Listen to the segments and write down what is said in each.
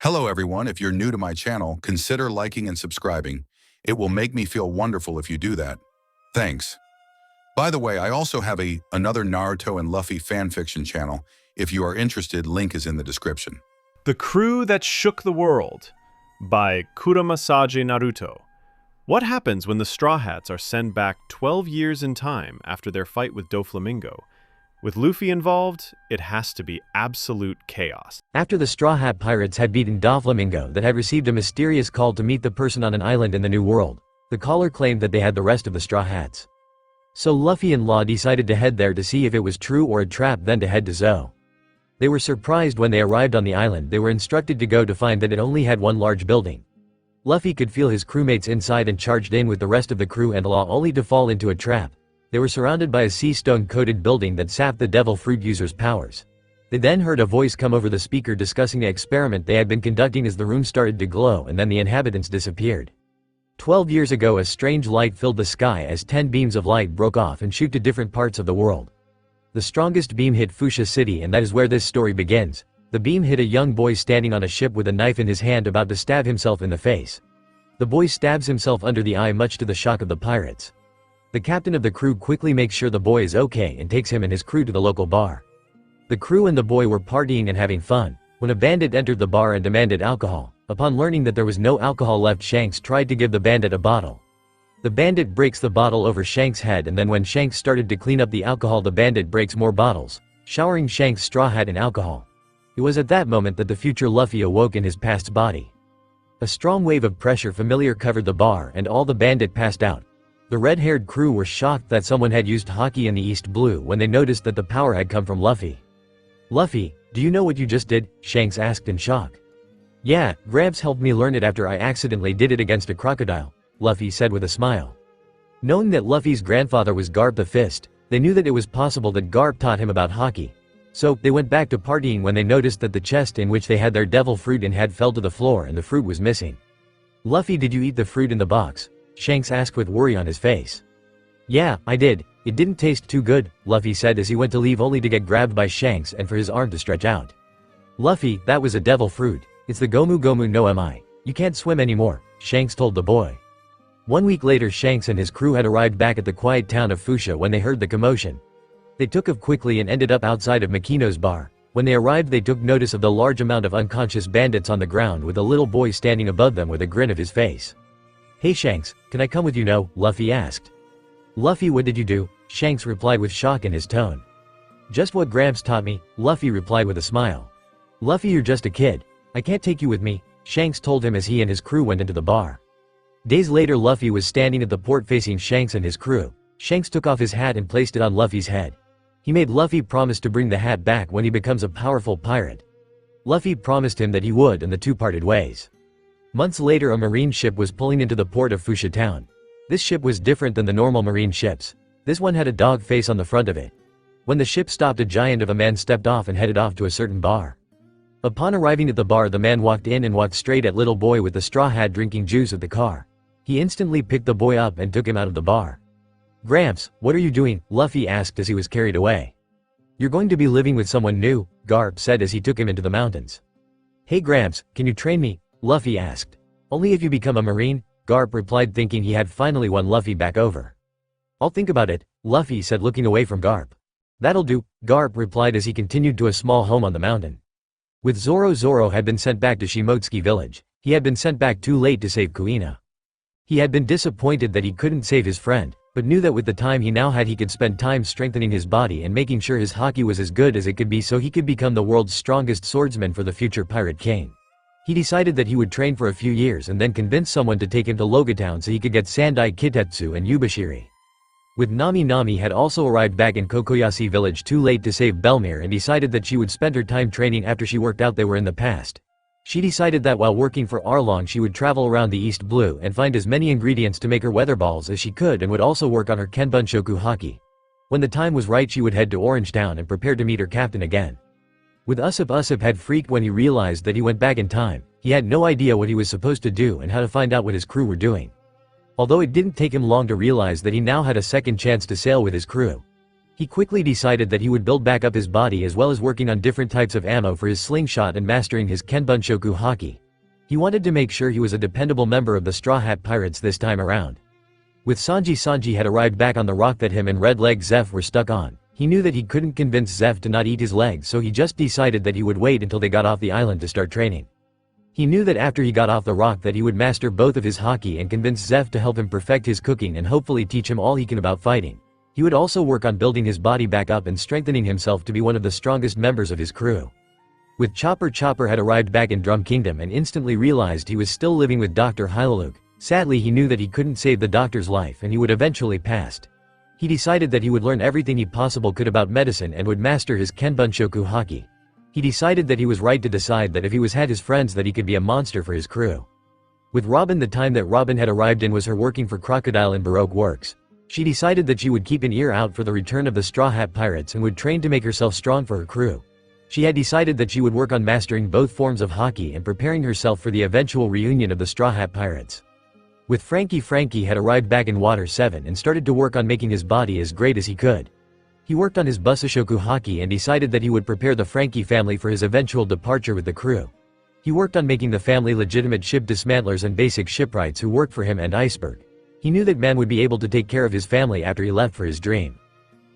Hello everyone, if you're new to my channel, consider liking and subscribing. It will make me feel wonderful if you do that. Thanks. By the way, I also have another Naruto and Luffy fanfiction channel. If you are interested, link is in the description. The Crew That Shook the World by KuramaSageNaruto. What happens when the Straw Hats are sent back 12 years in time after their fight with Doflamingo? With Luffy involved, it has to be absolute chaos. After the Straw Hat Pirates had beaten Doflamingo that had received a mysterious call to meet the person on an island in the New World, the caller claimed that they had the rest of the Straw Hats. So Luffy and Law decided to head there to see if it was true or a trap, then to head to Zoro. They were surprised when they arrived on the island. They were instructed to go to find that it only had one large building. Luffy could feel his crewmates inside and charged in with the rest of the crew and Law, only to fall into a trap. They were surrounded by a sea stone-coated building that sapped the devil fruit user's powers. They then heard a voice come over the speaker discussing the experiment they had been conducting as the room started to glow, and then the inhabitants disappeared. 12 years ago, a strange light filled the sky as 10 beams of light broke off and shoot to different parts of the world. The strongest beam hit Fuchsia City, and that is where this story begins. The beam hit a young boy standing on a ship with a knife in his hand about to stab himself in the face. The boy stabs himself under the eye, much to the shock of the pirates. The captain of the crew quickly makes sure the boy is okay and takes him and his crew to the local bar. The crew and the boy were partying and having fun when a bandit entered the bar and demanded alcohol. Upon learning that there was no alcohol left, Shanks tried to give the bandit a bottle. The bandit breaks the bottle over Shanks' head, and then when Shanks started to clean up the alcohol, the bandit breaks more bottles, showering Shanks' straw hat in alcohol. It was at that moment that the future Luffy awoke in his past body. A strong wave of pressure familiar covered the bar and all the bandit passed out. The red-haired crew were shocked that someone had used hockey in the East Blue when they noticed that the power had come from Luffy. "Luffy, do you know what you just did?" Shanks asked in shock. "Yeah, Gramps helped me learn it after I accidentally did it against a crocodile," Luffy said with a smile. Knowing that Luffy's grandfather was Garp the Fist, they knew that it was possible that Garp taught him about hockey. So, they went back to partying when they noticed that the chest in which they had their devil fruit in had fell to the floor and the fruit was missing. "Luffy, did you eat the fruit in the box?" Shanks asked with worry on his face. "Yeah, I did. It didn't taste too good," Luffy said as he went to leave, only to get grabbed by Shanks and for his arm to stretch out. "Luffy, that was a devil fruit. It's the Gomu Gomu no Mi. You can't swim anymore," Shanks told the boy. 1 week later, Shanks and his crew had arrived back at the quiet town of Fuchsia when they heard the commotion. They took off quickly and ended up outside of Makino's bar. When they arrived, they took notice of the large amount of unconscious bandits on the ground with a little boy standing above them with a grin of his face. "Hey Shanks, can I come with you now?" Luffy asked. "Luffy, what did you do?" Shanks replied with shock in his tone. "Just what Gramps taught me," Luffy replied with a smile. "Luffy, you're just a kid. I can't take you with me," Shanks told him as he and his crew went into the bar. Days later, Luffy was standing at the port facing Shanks and his crew. Shanks took off his hat and placed it on Luffy's head. He made Luffy promise to bring the hat back when he becomes a powerful pirate. Luffy promised him that he would, and the two parted ways. Months later, a marine ship was pulling into the port of Fuchsia town. This ship was different than the normal marine ships. This one had a dog face on the front of it. When the ship stopped, a giant of a man stepped off and headed off to a certain bar. Upon arriving at the bar, the man walked in and walked straight at little boy with the straw hat drinking juice at the car. He instantly picked the boy up and took him out of the bar. "Gramps, what are you doing?" Luffy asked as he was carried away. "You're going to be living with someone new," Garp said as he took him into the mountains. "Hey Gramps, can you train me?" Luffy asked. "Only if you become a marine," Garp replied, thinking he had finally won Luffy back over. "I'll think about it," Luffy said, looking away from Garp. "That'll do," Garp replied as he continued to a small home on the mountain. With Zoro, Zoro had been sent back to Shimotsuki village. He had been sent back too late to save Kuina. He had been disappointed that he couldn't save his friend, but knew that with the time he now had, he could spend time strengthening his body and making sure his haki was as good as it could be, so he could become the world's strongest swordsman for the future pirate king. He decided that he would train for a few years and then convince someone to take him to Logia town so he could get Sandai Kitetsu and Yubashiri. With Nami, Nami had also arrived back in Kokoyashi village too late to save Belmere and decided that she would spend her time training after she worked out they were in the past. She decided that while working for Arlong, she would travel around the East Blue and find as many ingredients to make her weather balls as she could, and would also work on her Kenbunshoku haki. When the time was right, she would head to Orange Town and prepare to meet her captain again. With Usopp had freaked when he realized that he went back in time. He had no idea what he was supposed to do and how to find out what his crew were doing. Although it didn't take him long to realize that he now had a second chance to sail with his crew. He quickly decided that he would build back up his body as well as working on different types of ammo for his slingshot and mastering his Kenbunshoku haki. He wanted to make sure he was a dependable member of the Straw Hat Pirates this time around. With Sanji had arrived back on the rock that him and Red Leg Zeph were stuck on. He knew that he couldn't convince Zeph to not eat his legs, so he just decided that he would wait until they got off the island to start training. He knew that after he got off the rock that he would master both of his haki and convince Zeph to help him perfect his cooking and hopefully teach him all he can about fighting. He would also work on building his body back up and strengthening himself to be one of the strongest members of his crew. With Chopper had arrived back in Drum Kingdom and instantly realized he was still living with Dr. Hylaluk. Sadly, he knew that he couldn't save the doctor's life and he would eventually pass. He decided that he would learn everything he possible could about medicine and would master his Kenbunshoku haki. He decided that he was right to decide that if he had his friends that he could be a monster for his crew. With Robin, the time that Robin had arrived in was her working for Crocodile in Baroque Works. She decided that she would keep an ear out for the return of the Straw Hat Pirates and would train to make herself strong for her crew. She had decided that she would work on mastering both forms of haki and preparing herself for the eventual reunion of the Straw Hat Pirates. With Frankie had arrived back in Water 7 and started to work on making his body as great as he could. He worked on his Busashoku haki and decided that he would prepare the Frankie family for his eventual departure with the crew. He worked on making the family legitimate ship dismantlers and basic shipwrights who worked for him and Iceberg. He knew that man would be able to take care of his family after he left for his dream.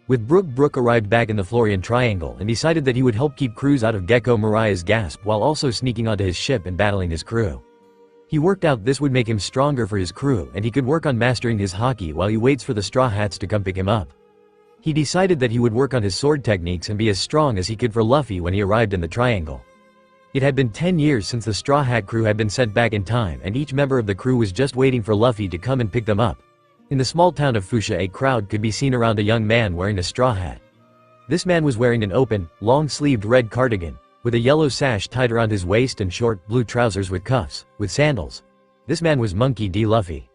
With Brook arrived back in the Florian Triangle and decided that he would help keep crews out of Gecko Mariah's gasp while also sneaking onto his ship and battling his crew. He worked out this would make him stronger for his crew and he could work on mastering his haki while he waits for the Straw Hats to come pick him up. He decided that he would work on his sword techniques and be as strong as he could for Luffy when he arrived in the Triangle. It had been 10 years since the Straw Hat crew had been sent back in time and each member of the crew was just waiting for Luffy to come and pick them up. In the small town of Fuchsia, a crowd could be seen around a young man wearing a straw hat. This man was wearing an open, long-sleeved red cardigan, with a yellow sash tied around his waist and short, blue trousers with cuffs, with sandals. This man was Monkey D. Luffy.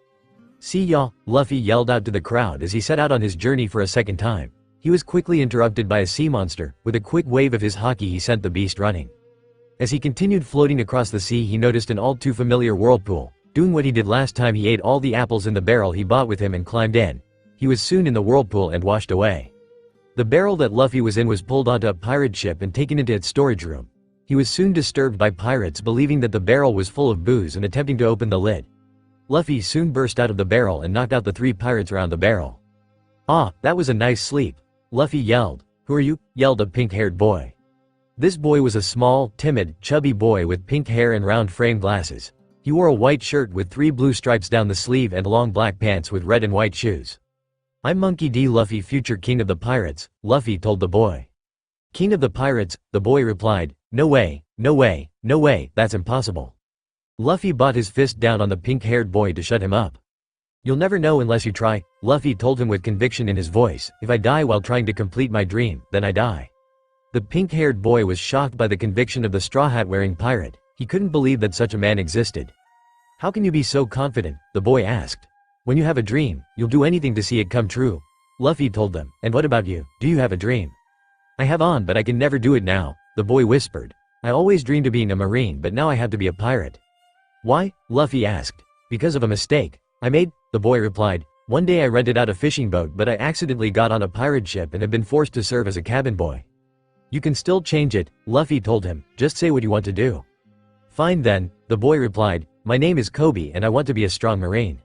"See ya!" Luffy yelled out to the crowd as he set out on his journey for a second time. He was quickly interrupted by a sea monster. With a quick wave of his haki he sent the beast running. As he continued floating across the sea he noticed an all-too-familiar whirlpool. Doing what he did last time, he ate all the apples in the barrel he bought with him and climbed in. He was soon in the whirlpool and washed away. The barrel that Luffy was in was pulled onto a pirate ship and taken into its storage room. He was soon disturbed by pirates believing that the barrel was full of booze and attempting to open the lid. Luffy soon burst out of the barrel and knocked out the 3 pirates around the barrel. "Ah, that was a nice sleep," Luffy yelled. "Who are you?" yelled a pink-haired boy. This boy was a small, timid, chubby boy with pink hair and round frame glasses. He wore a white shirt with 3 blue stripes down the sleeve and long black pants with red and white shoes. "I'm Monkey D. Luffy, future king of the pirates," Luffy told the boy. "King of the pirates?" the boy replied. "No way, no way, no way, that's impossible." Luffy brought his fist down on the pink-haired boy to shut him up. "You'll never know unless you try," Luffy told him with conviction in his voice. "If I die while trying to complete my dream, then I die." The pink-haired boy was shocked by the conviction of the straw hat-wearing pirate. He couldn't believe that such a man existed. "How can you be so confident?" the boy asked. "When you have a dream, you'll do anything to see it come true," Luffy told them. "And what about you? Do you have a dream?" "I have on, but I can never do it now," the boy whispered. "I always dreamed of being a marine, but now I have to be a pirate." "Why?" Luffy asked. "Because of a mistake I made," the boy replied. "One day I rented out a fishing boat, but I accidentally got on a pirate ship and have been forced to serve as a cabin boy." "You can still change it," Luffy told him. "Just say what you want to do." "Fine then," the boy replied. "My name is Kobe and I want to be a strong marine."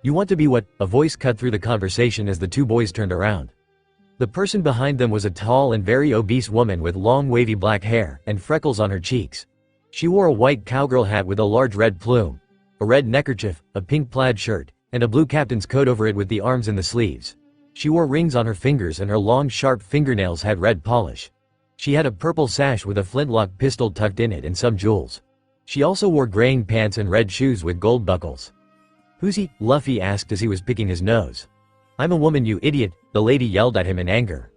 "You want to be what?" a voice cut through the conversation as the 2 boys turned around. The person behind them was a tall and very obese woman with long wavy black hair and freckles on her cheeks. She wore a white cowgirl hat with a large red plume, a red neckerchief, a pink plaid shirt, and a blue captain's coat over it with the arms in the sleeves. She wore rings on her fingers and her long sharp fingernails had red polish. She had a purple sash with a flintlock pistol tucked in it and some jewels. She also wore graying pants and red shoes with gold buckles. "Who's he?" Luffy asked as he was picking his nose. "I'm a woman, you idiot," the lady yelled at him in anger.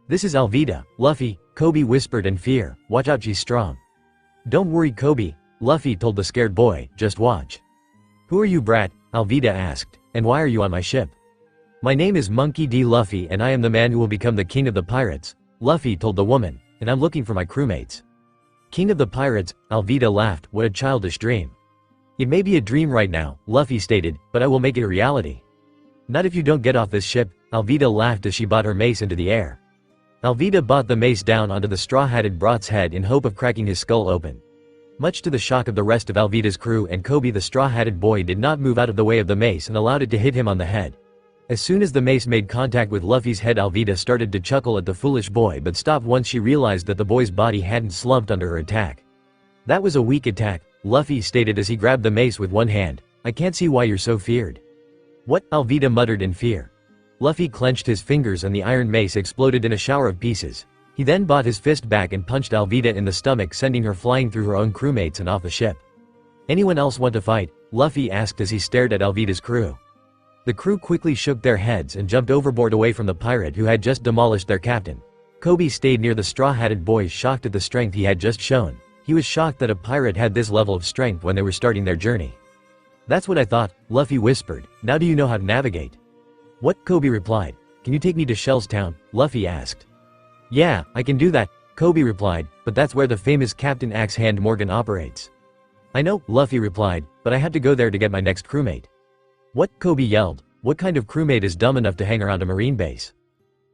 "This is Alvida, Luffy," Kobe whispered in fear. "Watch out, she's strong." "Don't worry, Kobe," Luffy told the scared boy. "Just watch." "Who are you, brat?" Alvida asked. "And why are you on my ship?" "My name is Monkey D. Luffy and I am the man who will become the king of the pirates," Luffy told the woman, "and I'm looking for my crewmates." "King of the pirates?" Alvida laughed. "What a childish dream." "It may be a dream right now," Luffy stated, "but I will make it a reality." Not if you don't get off this ship. Alvida laughed as she bought her mace into the air. Alvida bought the mace down onto the straw-hatted Brat's head in hope of cracking his skull open. Much to the shock of the rest of Alvida's crew and Kobe, the straw-hatted boy did not move out of the way of the mace and allowed it to hit him on the head. As soon as the mace made contact with Luffy's head, Alvida started to chuckle at the foolish boy but stopped once she realized that the boy's body hadn't slumped under her attack. That was a weak attack, Luffy stated as he grabbed the mace with one hand. I can't see why you're so feared. What? Alvida muttered in fear. Luffy clenched his fingers and the iron mace exploded in a shower of pieces. He then brought his fist back and punched Alvida in the stomach, sending her flying through her own crewmates and off the ship. Anyone else want to fight? Luffy asked as he stared at Alvida's crew. The crew quickly shook their heads and jumped overboard away from the pirate who had just demolished their captain. Kobe stayed near the straw-hatted boy, shocked at the strength he had just shown. He was shocked that a pirate had this level of strength when they were starting their journey. That's what I thought, Luffy whispered. Now do you know how to navigate? What? Kobe replied. Can you take me to Shell's town? Luffy asked. Yeah, I can do that, Kobe replied, but that's where the famous Captain Axe-Hand Morgan operates. I know, Luffy replied, but I had to go there to get my next crewmate. What? Kobe yelled. What kind of crewmate is dumb enough to hang around a marine base?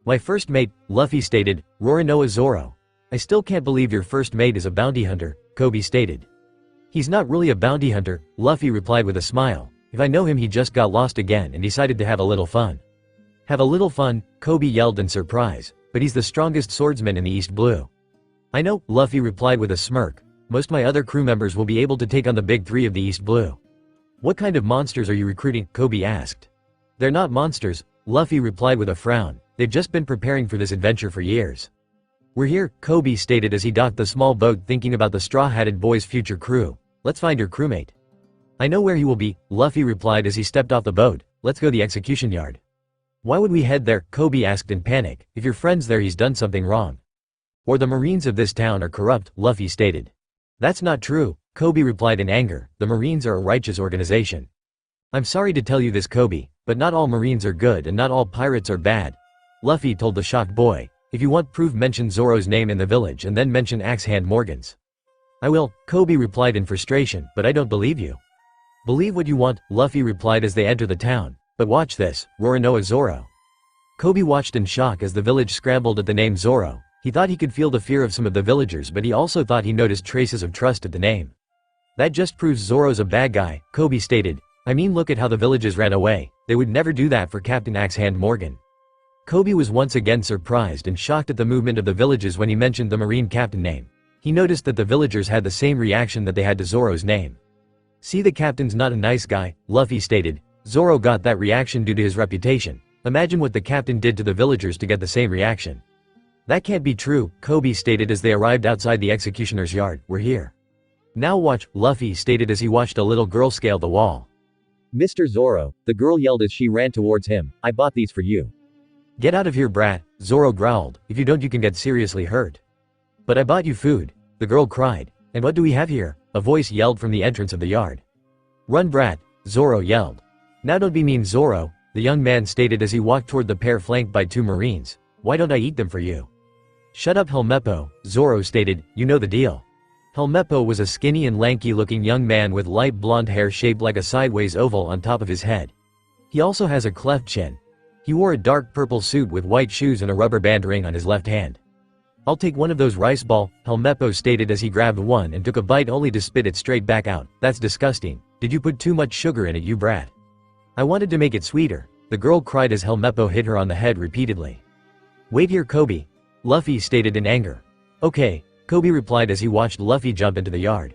My first mate, Luffy stated, Roronoa Zoro. I still can't believe your first mate is a bounty hunter, Kobe stated. He's not really a bounty hunter, Luffy replied with a smile. If I know him, he just got lost again and decided to have a little fun. Have a little fun? Kobe yelled in surprise. But he's the strongest swordsman in the East Blue. I know, Luffy replied with a smirk. Most my other crew members will be able to take on the big three of the East Blue. What kind of monsters are you recruiting? Kobe asked. They're not monsters, Luffy replied with a frown. They've just been preparing for this adventure for years. We're here, Kobe stated as he docked the small boat, thinking about the straw-hatted boy's future crew. Let's find your crewmate. I know where he will be, Luffy replied as he stepped off the boat. Let's go to the execution yard. Why would we head there? Kobe asked in panic. If your friend's there, he's done something wrong. Or the Marines of this town are corrupt, Luffy stated. That's not true, Kobe replied in anger. The Marines are a righteous organization. I'm sorry to tell you this, Kobe, but not all Marines are good and not all pirates are bad. Luffy told the shocked boy. If you want proof, mention Zoro's name in the village and then mention Axe-Hand Morgan's. I will, Kobe replied in frustration, but I don't believe you. Believe what you want, Luffy replied as they entered the town. But watch this, Roronoa Zoro. Kobe watched in shock as the village scrambled at the name Zoro. He thought he could feel the fear of some of the villagers, but he also thought he noticed traces of trust at the name. That just proves Zoro's a bad guy, Kobe stated. I mean, look at how the villagers ran away. They would never do that for Captain Axe-Hand Morgan. Kobe was once again surprised and shocked at the movement of the villages when he mentioned the Marine captain name. He noticed that the villagers had the same reaction that they had to Zoro's name. See, the captain's not a nice guy, Luffy stated. Zoro got that reaction due to his reputation. Imagine what the captain did to the villagers to get the same reaction. That can't be true, Kobe stated as they arrived outside the executioner's yard. We're here. Now watch, Luffy stated as he watched a little girl scale the wall. Mr. Zoro, the girl yelled as she ran towards him. I bought these for you. Get out of here, brat, Zoro growled. If you don't, you can get seriously hurt. But I bought you food, the girl cried. And what do we have here? A voice yelled from the entrance of the yard. Run, brat, Zoro yelled. Now don't be mean, Zoro, the young man stated as he walked toward the pair flanked by two Marines. Why don't I eat them for you? Shut up, Helmeppo, Zoro stated. You know the deal. Helmeppo was a skinny and lanky-looking young man with light blonde hair shaped like a sideways oval on top of his head. He also has a cleft chin. He wore a dark purple suit with white shoes and a rubber band ring on his left hand. I'll take one of those rice ball, Helmeppo stated as he grabbed one and took a bite only to spit it straight back out. That's disgusting. Did you put too much sugar in it, you brat? I wanted to make it sweeter, the girl cried as Helmeppo hit her on the head repeatedly. Wait here, Kobe, Luffy stated in anger. Okay, Kobe replied as he watched Luffy jump into the yard.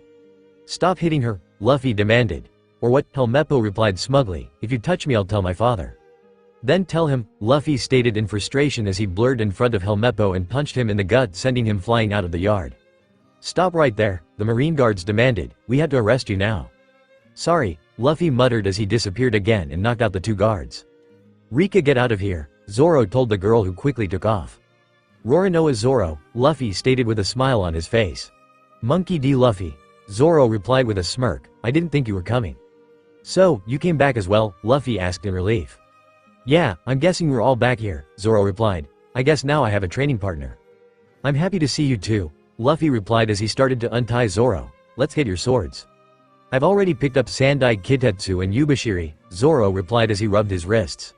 Stop hitting her, Luffy demanded. Or what? Helmeppo replied smugly. If you touch me, I'll tell my father. Then tell him, Luffy stated in frustration as he blurred in front of Helmeppo and punched him in the gut, sending him flying out of the yard. Stop right there, the Marine guards demanded. We had to arrest you now. Sorry, Luffy muttered as he disappeared again and knocked out the two guards. Rika, get out of here, Zoro told the girl, who quickly took off. Roronoa Zoro, Luffy stated with a smile on his face. Monkey D. Luffy, Zoro replied with a smirk. I didn't think you were coming. So, you came back as well? Luffy asked in relief. Yeah, I'm guessing we're all back here, Zoro replied. I guess now I have a training partner. I'm happy to see you too, Luffy replied as he started to untie Zoro. Let's get your swords. I've already picked up Sandai Kitetsu and Yubashiri, Zoro replied as he rubbed his wrists.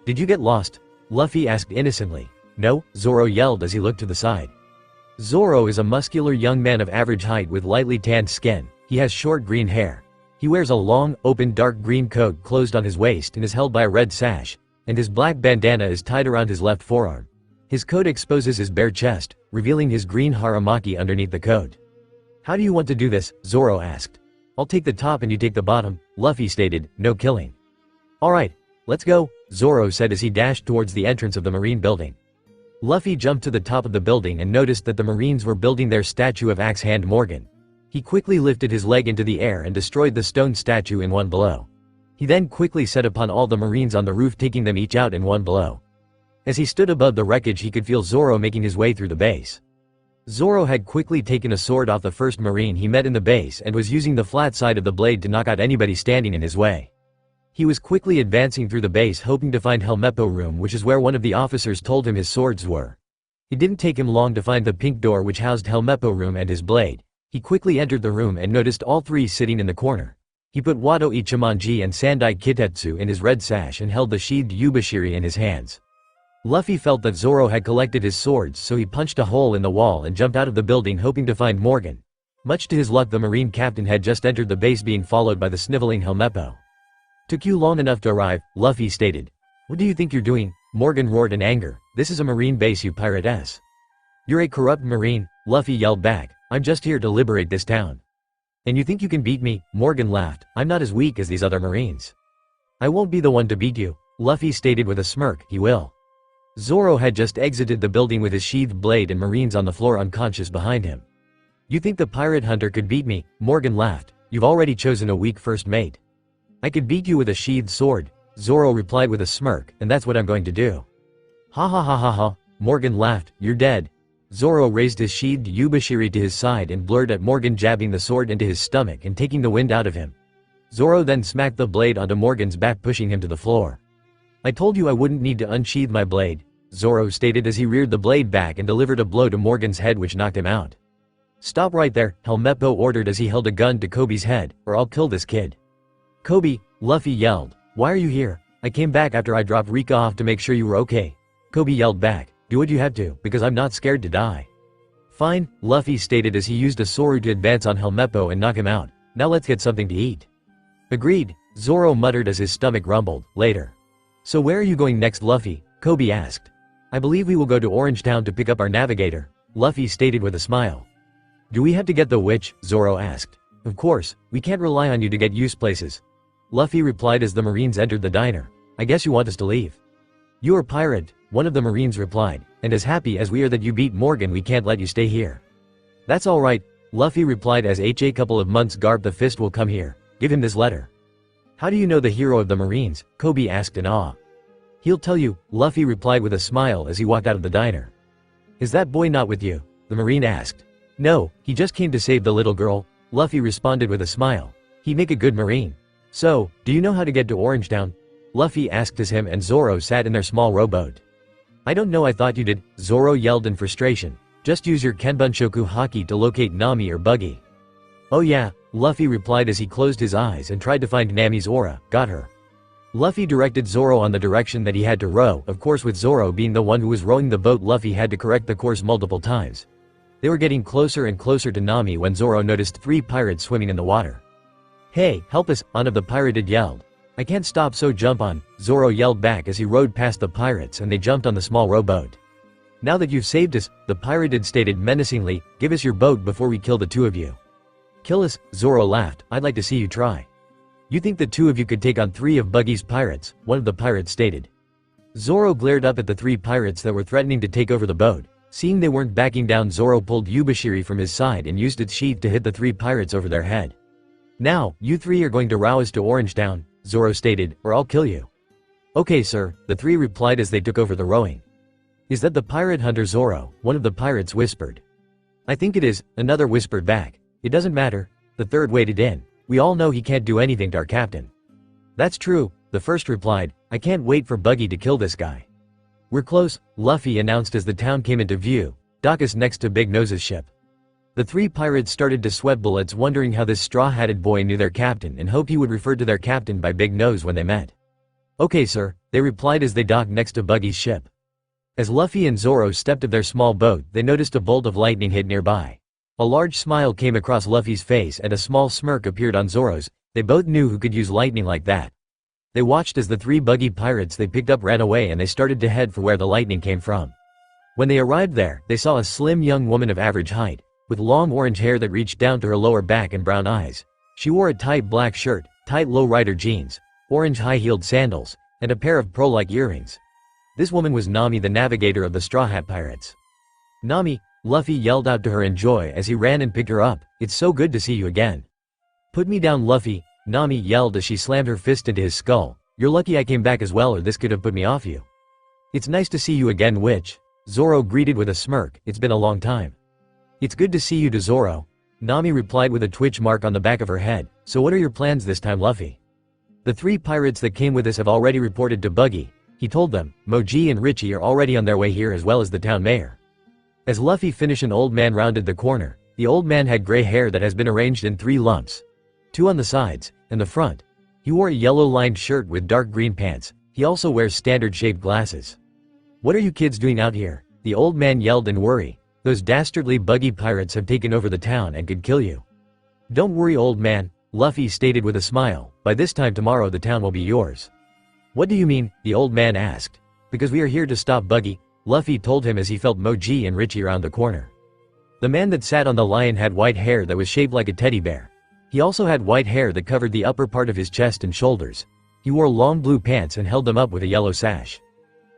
Did you get lost? Luffy asked innocently. No, Zoro yelled as he looked to the side. Zoro is a muscular young man of average height with lightly tanned skin. He has short green hair. He wears a long, open dark green coat closed on his waist and is held by a red sash, and his black bandana is tied around his left forearm. His coat exposes his bare chest, revealing his green haramaki underneath the coat. How do you want to do this? Zoro asked. I'll take the top and you take the bottom, Luffy stated, no killing. Alright, let's go, Zoro said as he dashed towards the entrance of the marine building. Luffy jumped to the top of the building and noticed that the marines were building their statue of Axe Hand Morgan. He quickly lifted his leg into the air and destroyed the stone statue in one blow. He then quickly set upon all the marines on the roof, taking them each out in one blow. As he stood above the wreckage, he could feel Zoro making his way through the base. Zoro had quickly taken a sword off the first marine he met in the base and was using the flat side of the blade to knock out anybody standing in his way. He was quickly advancing through the base, hoping to find Helmeppo room, which is where one of the officers told him his swords were. It didn't take him long to find the pink door which housed Helmeppo room and his blade. He quickly entered the room and noticed all three sitting in the corner. He put Wado Ichimonji and Sandai Kitetsu in his red sash and held the sheathed Yubashiri in his hands. Luffy felt that Zoro had collected his swords, so he punched a hole in the wall and jumped out of the building, hoping to find Morgan. Much to his luck, the marine captain had just entered the base, being followed by the sniveling Helmeppo. Took you long enough to arrive, Luffy stated. What do you think you're doing? Morgan roared in anger. This is a marine base, you pirates. You're a corrupt marine, Luffy yelled back. I'm just here to liberate this town. And you think you can beat me? Morgan laughed. I'm not as weak as these other marines. I won't be the one to beat you, Luffy stated with a smirk. He will. Zoro had just exited the building with his sheathed blade and marines on the floor unconscious behind him. You think the pirate hunter could beat me? Morgan laughed. You've already chosen a weak first mate. I could beat you with a sheathed sword, Zoro replied with a smirk, and that's what I'm going to do. Ha ha ha ha ha, Morgan laughed. You're dead. Zoro raised his sheathed Yubashiri to his side and blurred at Morgan, jabbing the sword into his stomach and taking the wind out of him. Zoro then smacked the blade onto Morgan's back, pushing him to the floor. I told you I wouldn't need to unsheathe my blade, Zoro stated as he reared the blade back and delivered a blow to Morgan's head which knocked him out. Stop right there, Helmeppo ordered as he held a gun to Kobe's head, or I'll kill this kid. Kobe, Luffy yelled. Why are you here? I came back after I dropped Rika off to make sure you were okay. Kobe yelled back. Do what you have to, because I'm not scared to die. Fine, Luffy stated as he used a sword to advance on Helmeppo and knock him out. Now let's get something to eat. Agreed, Zoro muttered as his stomach rumbled. Later. So where are you going next, Luffy? Kobe asked. I believe we will go to Orange Town to pick up our navigator, Luffy stated with a smile. Do we have to get the witch? Zoro asked. Of course, we can't rely on you to get used places. Luffy replied as the marines entered the diner. I guess you want us to leave. You're a pirate, one of the marines replied, and as happy as we are that you beat Morgan, we can't let you stay here. That's alright, Luffy replied as a couple of months Garp the Fist will come here. Give him this letter. How do you know the hero of the marines? Kobe asked in awe. He'll tell you, Luffy replied with a smile as he walked out of the diner. Is that boy not with you? The marine asked. No, he just came to save the little girl, Luffy responded with a smile. He make a good marine. So, do you know how to get to Orange Town? Luffy asked as him and Zoro sat in their small rowboat. I don't know, I thought you did, Zoro yelled in frustration. Just use your Kenbunshoku haki to locate Nami or Buggy. Oh yeah, Luffy replied as he closed his eyes and tried to find Nami's aura. Got her. Luffy directed Zoro on the direction that he had to row, of course with Zoro being the one who was rowing the boat. Luffy had to correct the course multiple times. They were getting closer and closer to Nami when Zoro noticed 3 pirates swimming in the water. Hey, help us, one of the pirated yelled. I can't stop, so jump on, Zoro yelled back as he rowed past the pirates and they jumped on the small rowboat. Now that you've saved us, the pirated stated menacingly, give us your boat before we kill the 2 of you. Kill us, Zoro laughed, I'd like to see you try. You think the 2 of you could take on 3 of Buggy's pirates, one of the pirates stated. Zoro glared up at the 3 pirates that were threatening to take over the boat. Seeing they weren't backing down, Zoro pulled Yubashiri from his side and used its sheath to hit the 3 pirates over their head. Now, you 3 are going to row us to Orange Town, Zoro stated, or I'll kill you. Okay sir, the 3 replied as they took over the rowing. Is that the pirate hunter Zoro? One of the pirates whispered. I think it is, another whispered back. It doesn't matter, the 3rd waded in. We all know he can't do anything to our captain. That's true, the first replied. I can't wait for Buggy to kill this guy. We're close, Luffy announced as the town came into view, docks next to Big Nose's ship. The 3 pirates started to sweat bullets, wondering how this straw-hatted boy knew their captain and hoped he would refer to their captain by Big Nose when they met. Okay sir, they replied as they docked next to Buggy's ship. As Luffy and Zoro stepped of their small boat, they noticed a bolt of lightning hit nearby. A large smile came across Luffy's face and a small smirk appeared on Zoro's. They both knew who could use lightning like that. They watched as the 3 Buggy pirates they picked up ran away and they started to head for where the lightning came from. When they arrived there, they saw a slim young woman of average height, with long orange hair that reached down to her lower back and brown eyes. She wore a tight black shirt, tight low-rider jeans, orange high-heeled sandals, and a pair of pearl-like earrings. This woman was Nami, the navigator of the Straw Hat Pirates. "Nami," Luffy yelled out to her in joy as he ran and picked her up. "It's so good to see you again." "Put me down, Luffy," Nami yelled as she slammed her fist into his skull. "You're lucky I came back as well or this could have put me off you." "It's nice to see you again, witch," Zoro greeted with a smirk. "It's been a long time." "It's good to see you too, Zoro," Nami replied with a twitch mark on the back of her head. "So what are your plans this time, Luffy?" "The 3 pirates that came with us have already reported to Buggy," he told them. "Moji and Richie are already on their way here as well as the town mayor." As Luffy finished, an old man rounded the corner. The old man had gray hair that has been arranged in 3 lumps. 2 on the sides, and the front. He wore a yellow-lined shirt with dark green pants. He also wears standard-shaped glasses. "What are you kids doing out here?" the old man yelled in worry. "Those dastardly Buggy pirates have taken over the town and could kill you." "Don't worry, old man," Luffy stated with a smile. "By this time tomorrow the town will be yours." "What do you mean?" the old man asked. "Because we are here to stop Buggy," Luffy told him as he felt Moji and Richie around the corner. The man that sat on the lion had white hair that was shaped like a teddy bear. He also had white hair that covered the upper part of his chest and shoulders. He wore long blue pants and held them up with a yellow sash.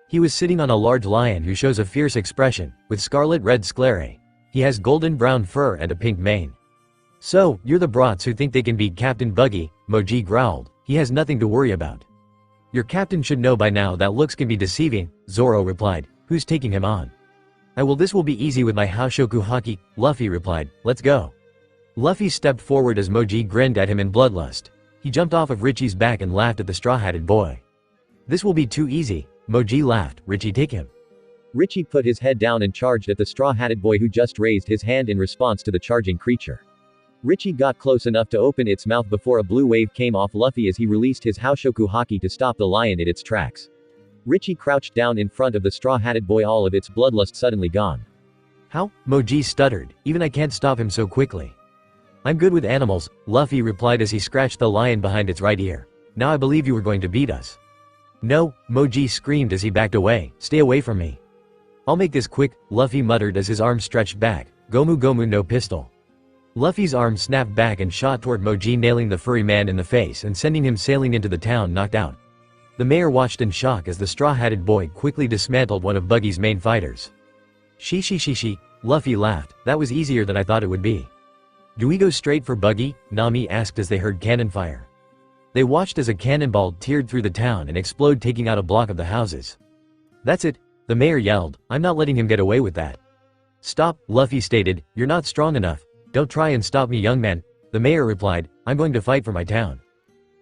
He was sitting on a large lion who shows a fierce expression, with scarlet red sclerae. He has golden brown fur and a pink mane. "So, you're the brats who think they can beat Captain Buggy," Moji growled. "He has nothing to worry about." "Your captain should know by now that looks can be deceiving," Zoro replied. "Who's taking him on?" This will be easy with my Haoshoku Haki," Luffy replied. "Let's go." Luffy stepped forward as Moji grinned at him in bloodlust. He jumped off of Richie's back and laughed at the straw-hatted boy. "This will be too easy," Moji laughed. "Richie, take him." Richie put his head down and charged at the straw-hatted boy who just raised his hand in response to the charging creature. Richie got close enough to open its mouth before a blue wave came off Luffy as he released his Haoshoku Haki to stop the lion in its tracks. Richie crouched down in front of the straw-hatted boy, all of its bloodlust suddenly gone. "How?" Moji stuttered. "Even I can't stop him so quickly." "I'm good with animals," Luffy replied as he scratched the lion behind its right ear. "Now I believe you were going to beat us." "No," Moji screamed as he backed away. "Stay away from me." "I'll make this quick," Luffy muttered as his arm stretched back. "Gomu Gomu no pistol." Luffy's arm snapped back and shot toward Moji, nailing the furry man in the face and sending him sailing into the town knocked out. The mayor watched in shock as the straw-hatted boy quickly dismantled one of Buggy's main fighters. She, Luffy laughed. "That was easier than I thought it would be." "Do we go straight for Buggy?" Nami asked as they heard cannon fire. They watched as a cannonball teared through the town and exploded, taking out a block of the houses. "That's it," the mayor yelled. "I'm not letting him get away with that." "Stop," Luffy stated. "You're not strong enough. Don't try and stop me, young man," the mayor replied. "I'm going to fight for my town."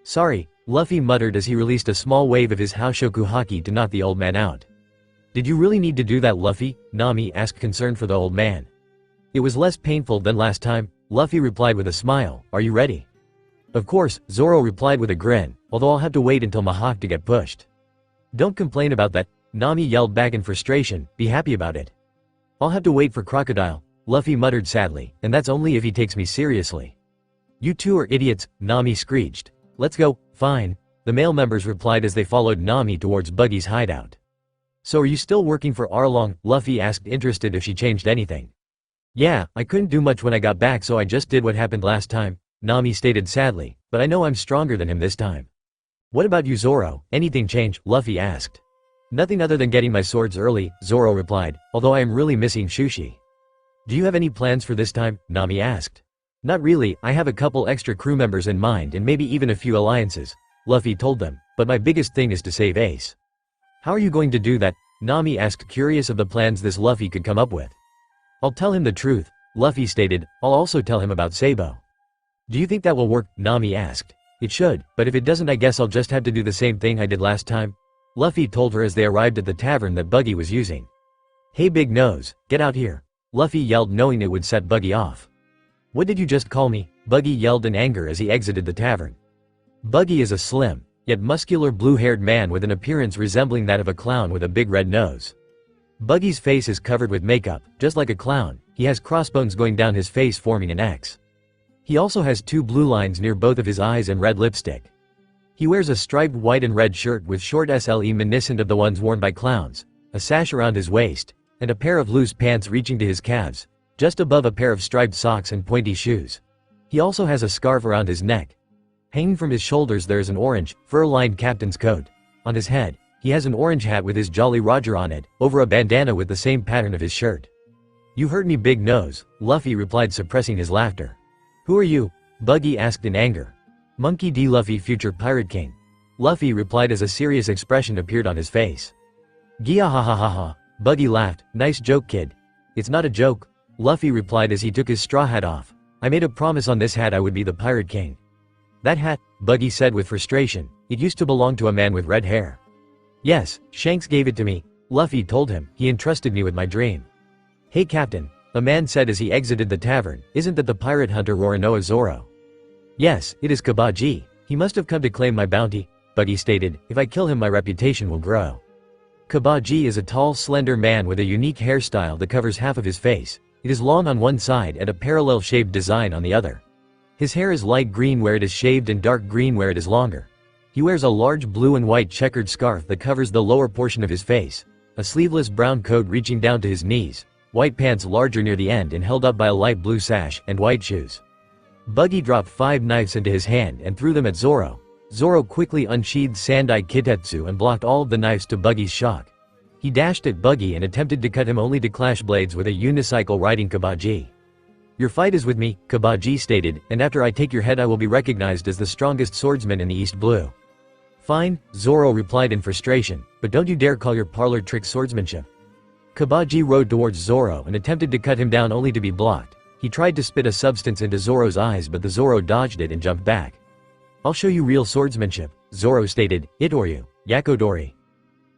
"Sorry," Luffy muttered as he released a small wave of his Haoshoku Haki to knock the old man out. "Did you really need to do that, Luffy?" Nami asked, concerned for the old man. "It was less painful than last time," Luffy replied with a smile. "Are you ready?" "Of course," Zoro replied with a grin, "although I'll have to wait until Mihawk to get pushed." "Don't complain about that," Nami yelled back in frustration. "Be happy about it." "I'll have to wait for Crocodile," Luffy muttered sadly, "and that's only if he takes me seriously." "You two are idiots," Nami screeched. "Let's go." "Fine," the male members replied as they followed Nami towards Buggy's hideout. "So are you still working for Arlong?" Luffy asked, interested if she changed anything. "Yeah, I couldn't do much when I got back, so I just did what happened last time," Nami stated sadly, "but I know I'm stronger than him this time." "What about you, Zoro? Anything change?" Luffy asked. "Nothing other than getting my swords early," Zoro replied, "although I am really missing Shushi." "Do you have any plans for this time?" Nami asked. "Not really, I have a couple extra crew members in mind and maybe even a few alliances," Luffy told them, "but my biggest thing is to save Ace." "How are you going to do that?" Nami asked, curious of the plans this Luffy could come up with. "I'll tell him the truth," Luffy stated. "I'll also tell him about Sabo." "Do you think that will work?" Nami asked. "It should, but if it doesn't I guess I'll just have to do the same thing I did last time," Luffy told her as they arrived at the tavern that Buggy was using. "Hey Big Nose, get out here," Luffy yelled, knowing it would set Buggy off. "What did you just call me?" Buggy yelled in anger as he exited the tavern. Buggy is a slim, yet muscular blue-haired man with an appearance resembling that of a clown with a big red nose. Buggy's face is covered with makeup, just like a clown. He has crossbones going down his face forming an X. He also has 2 blue lines near both of his eyes and red lipstick. He wears a striped white and red shirt with short SLE reminiscent of the ones worn by clowns, a sash around his waist, and a pair of loose pants reaching to his calves, just above a pair of striped socks and pointy shoes. He also has a scarf around his neck. Hanging from his shoulders there is an orange, fur-lined captain's coat. On his head, he has an orange hat with his Jolly Roger on it, over a bandana with the same pattern of his shirt. "You heard me, big nose," Luffy replied, suppressing his laughter. "Who are you?" Buggy asked in anger. "Monkey D. Luffy, future Pirate King," Luffy replied as a serious expression appeared on his face. "Gia ha ha ha ha," Buggy laughed. "Nice joke, kid." "It's not a joke," Luffy replied as he took his straw hat off. "I made a promise on this hat I would be the Pirate King." "That hat," Buggy said with frustration, "it used to belong to a man with red hair." "Yes, Shanks gave it to me," Luffy told him. "He entrusted me with my dream." "Hey Captain," a man said as he exited the tavern, "isn't that the pirate hunter Roronoa Zoro?" "Yes, it is Kabaji. He must have come to claim my bounty," Buggy stated. "If I kill him my reputation will grow." Kabaji is a tall, slender man with a unique hairstyle that covers half of his face. It is long on one side and a parallel shaved design on the other. His hair is light green where it is shaved and dark green where it is longer. He wears a large blue and white checkered scarf that covers the lower portion of his face, a sleeveless brown coat reaching down to his knees, white pants larger near the end and held up by a light blue sash, and white shoes. Buggy dropped 5 knives into his hand and threw them at Zoro. Zoro quickly unsheathed Sandai Kitetsu and blocked all of the knives to Buggy's shock. He dashed at Buggy and attempted to cut him only to clash blades with a unicycle riding Kabaji. "Your fight is with me," Kabaji stated, "and after I take your head I will be recognized as the strongest swordsman in the East Blue." "Fine," Zoro replied in frustration, "but don't you dare call your parlor trick swordsmanship." Kabaji rode towards Zoro and attempted to cut him down only to be blocked. He tried to spit a substance into Zoro's eyes but the Zoro dodged it and jumped back. "I'll show you real swordsmanship," Zoro stated, "Itoryu, Yakodori."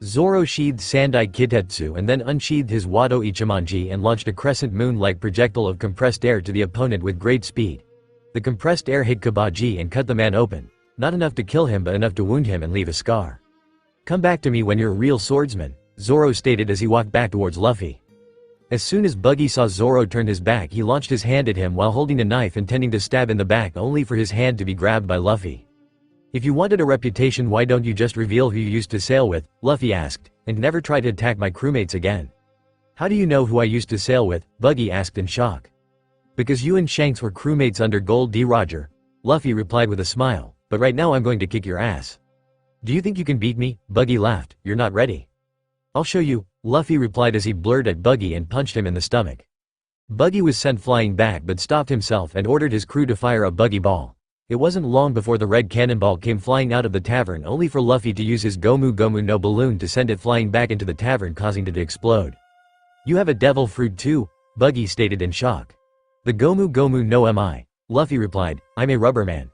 Zoro sheathed Sandai Kitetsu and then unsheathed his Wado Ichimonji and launched a crescent moon-like projectile of compressed air to the opponent with great speed. The compressed air hit Kabaji and cut the man open. Not enough to kill him but enough to wound him and leave a scar. "Come back to me when you're a real swordsman," Zoro stated as he walked back towards Luffy. As soon as Buggy saw Zoro turn his back he launched his hand at him while holding a knife intending to stab in the back only for his hand to be grabbed by Luffy. "If you wanted a reputation why don't you just reveal who you used to sail with," Luffy asked, "and never try to attack my crewmates again?" "How do you know who I used to sail with?" Buggy asked in shock. "Because you and Shanks were crewmates under Gold D. Roger," Luffy replied with a smile, "but right now I'm going to kick your ass." "Do you think you can beat me?" Buggy laughed. "You're not ready." "I'll show you," Luffy replied as he blurred at Buggy and punched him in the stomach. Buggy was sent flying back but stopped himself and ordered his crew to fire a Buggy ball. It wasn't long before the red cannonball came flying out of the tavern only for Luffy to use his Gomu Gomu no balloon to send it flying back into the tavern causing it to explode. "You have a devil fruit too?" Buggy stated in shock. "The Gomu Gomu no mi," Luffy replied, "I'm a rubber man."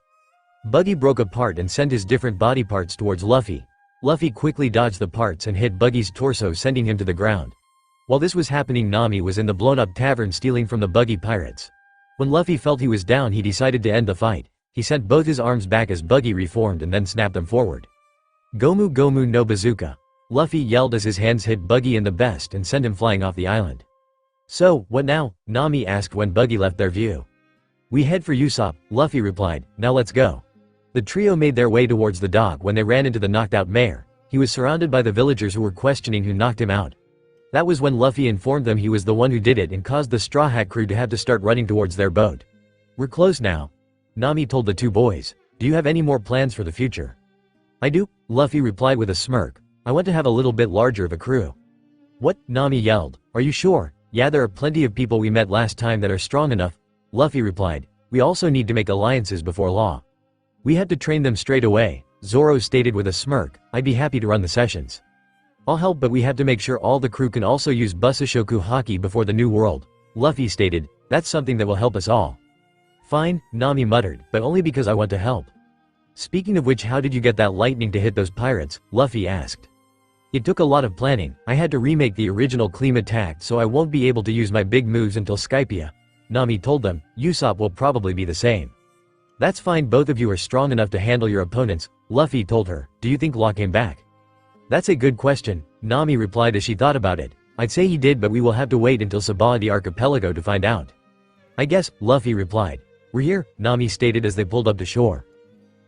Buggy broke apart and sent his different body parts towards Luffy. Luffy quickly dodged the parts and hit Buggy's torso sending him to the ground. While this was happening Nami was in the blown-up tavern stealing from the Buggy pirates. When Luffy felt he was down he decided to end the fight. He sent both his arms back as Buggy reformed and then snapped them forward. "Gomu Gomu no bazooka," Luffy yelled as his hands hit Buggy in the best and sent him flying off the island. "So, what now?" Nami asked when Buggy left their view. "We head for Usopp," Luffy replied, "now let's go." The trio made their way towards the dock when they ran into the knocked-out mayor. He was surrounded by the villagers who were questioning who knocked him out. That was when Luffy informed them he was the one who did it and caused the Straw Hat crew to have to start running towards their boat. "We're close now," Nami told the 2 boys. "Do you have any more plans for the future?" "I do," Luffy replied with a smirk. "I want to have a little bit larger of a crew." "What?" Nami yelled. "Are you sure?" "Yeah, there are plenty of people we met last time that are strong enough," Luffy replied. "We also need to make alliances before law. We had to train them straight away," Zoro stated with a smirk. "I'd be happy to run the sessions." "I'll help but we have to make sure all the crew can also use Busashoku Haki before the New World," Luffy stated. "That's something that will help us all." "Fine," Nami muttered, "but only because I want to help." "Speaking of which how did you get that lightning to hit those pirates?" Luffy asked. "It took a lot of planning. I had to remake the original Kleem attack so I won't be able to use my big moves until Skypia," Nami told them. "Usopp will probably be the same." That's fine, both of you are strong enough to handle your opponents, Luffy told her. Do you think Law came back? That's a good question, Nami replied as she thought about it. I'd say he did, but we will have to wait until Sabaody Archipelago to find out. I guess, Luffy replied. We're here, Nami stated as they pulled up to shore.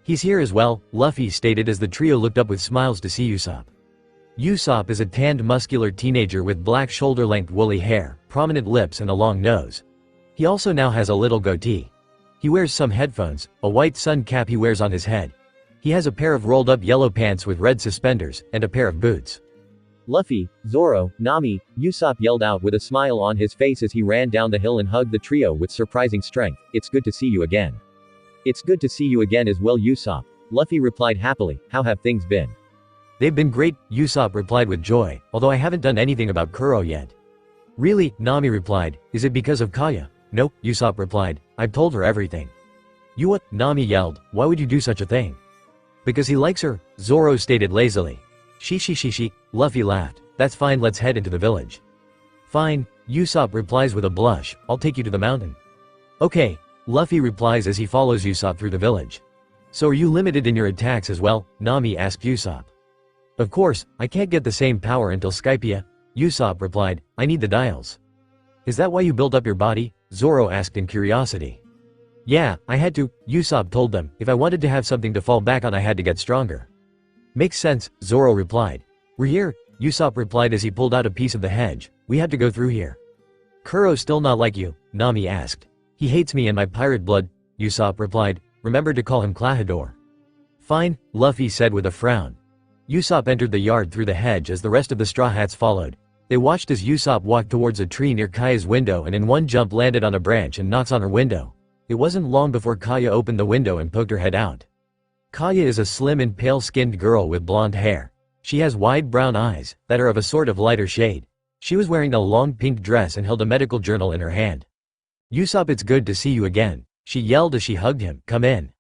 He's here as well, Luffy stated as the trio looked up with smiles to see Usopp. Usopp is a tanned muscular teenager with black shoulder-length woolly hair, prominent lips and a long nose. He also now has a little goatee. He wears some headphones, a white sun cap he wears on his head. He has a pair of rolled-up yellow pants with red suspenders, and a pair of boots. Luffy, Zoro, Nami, Usopp yelled out with a smile on his face as he ran down the hill and hugged the trio with surprising strength. It's good to see you again. It's good to see you again as well, Usopp, Luffy replied happily. How have things been? They've been great, Usopp replied with joy, although I haven't done anything about Kuro yet. Really, Nami replied, is it because of Kaya? No, Usopp replied, I've told her everything. You what? Nami yelled, why would you do such a thing? Because he likes her, Zoro stated lazily. She, Luffy laughed. That's fine, let's head into the village. Fine, Usopp replies with a blush, I'll take you to the mountain. Okay, Luffy replies as he follows Usopp through the village. So are you limited in your attacks as well? Nami asked Usopp. Of course, I can't get the same power until Skypiea, Usopp replied, I need the dials. Is that why you built up your body? Zoro asked in curiosity. Yeah, I had to, Usopp told them, if I wanted to have something to fall back on I had to get stronger. Makes sense, Zoro replied. We're here, Usopp replied as he pulled out a piece of the hedge. We had to go through here. Kuro's still not like you, Nami asked. He hates me and my pirate blood, Usopp replied. Remember to call him Klahadore. Fine, Luffy said with a frown. Usopp entered the yard through the hedge as the rest of the Straw Hats followed. They watched as Usopp walked towards a tree near Kaya's window and in one jump landed on a branch and knocks on her window. It wasn't long before Kaya opened the window and poked her head out. Kaya is a slim and pale-skinned girl with blonde hair. She has wide brown eyes that are of a sort of lighter shade. She was wearing a long pink dress and held a medical journal in her hand. Usopp, it's good to see you again, she yelled as she hugged him. Come in.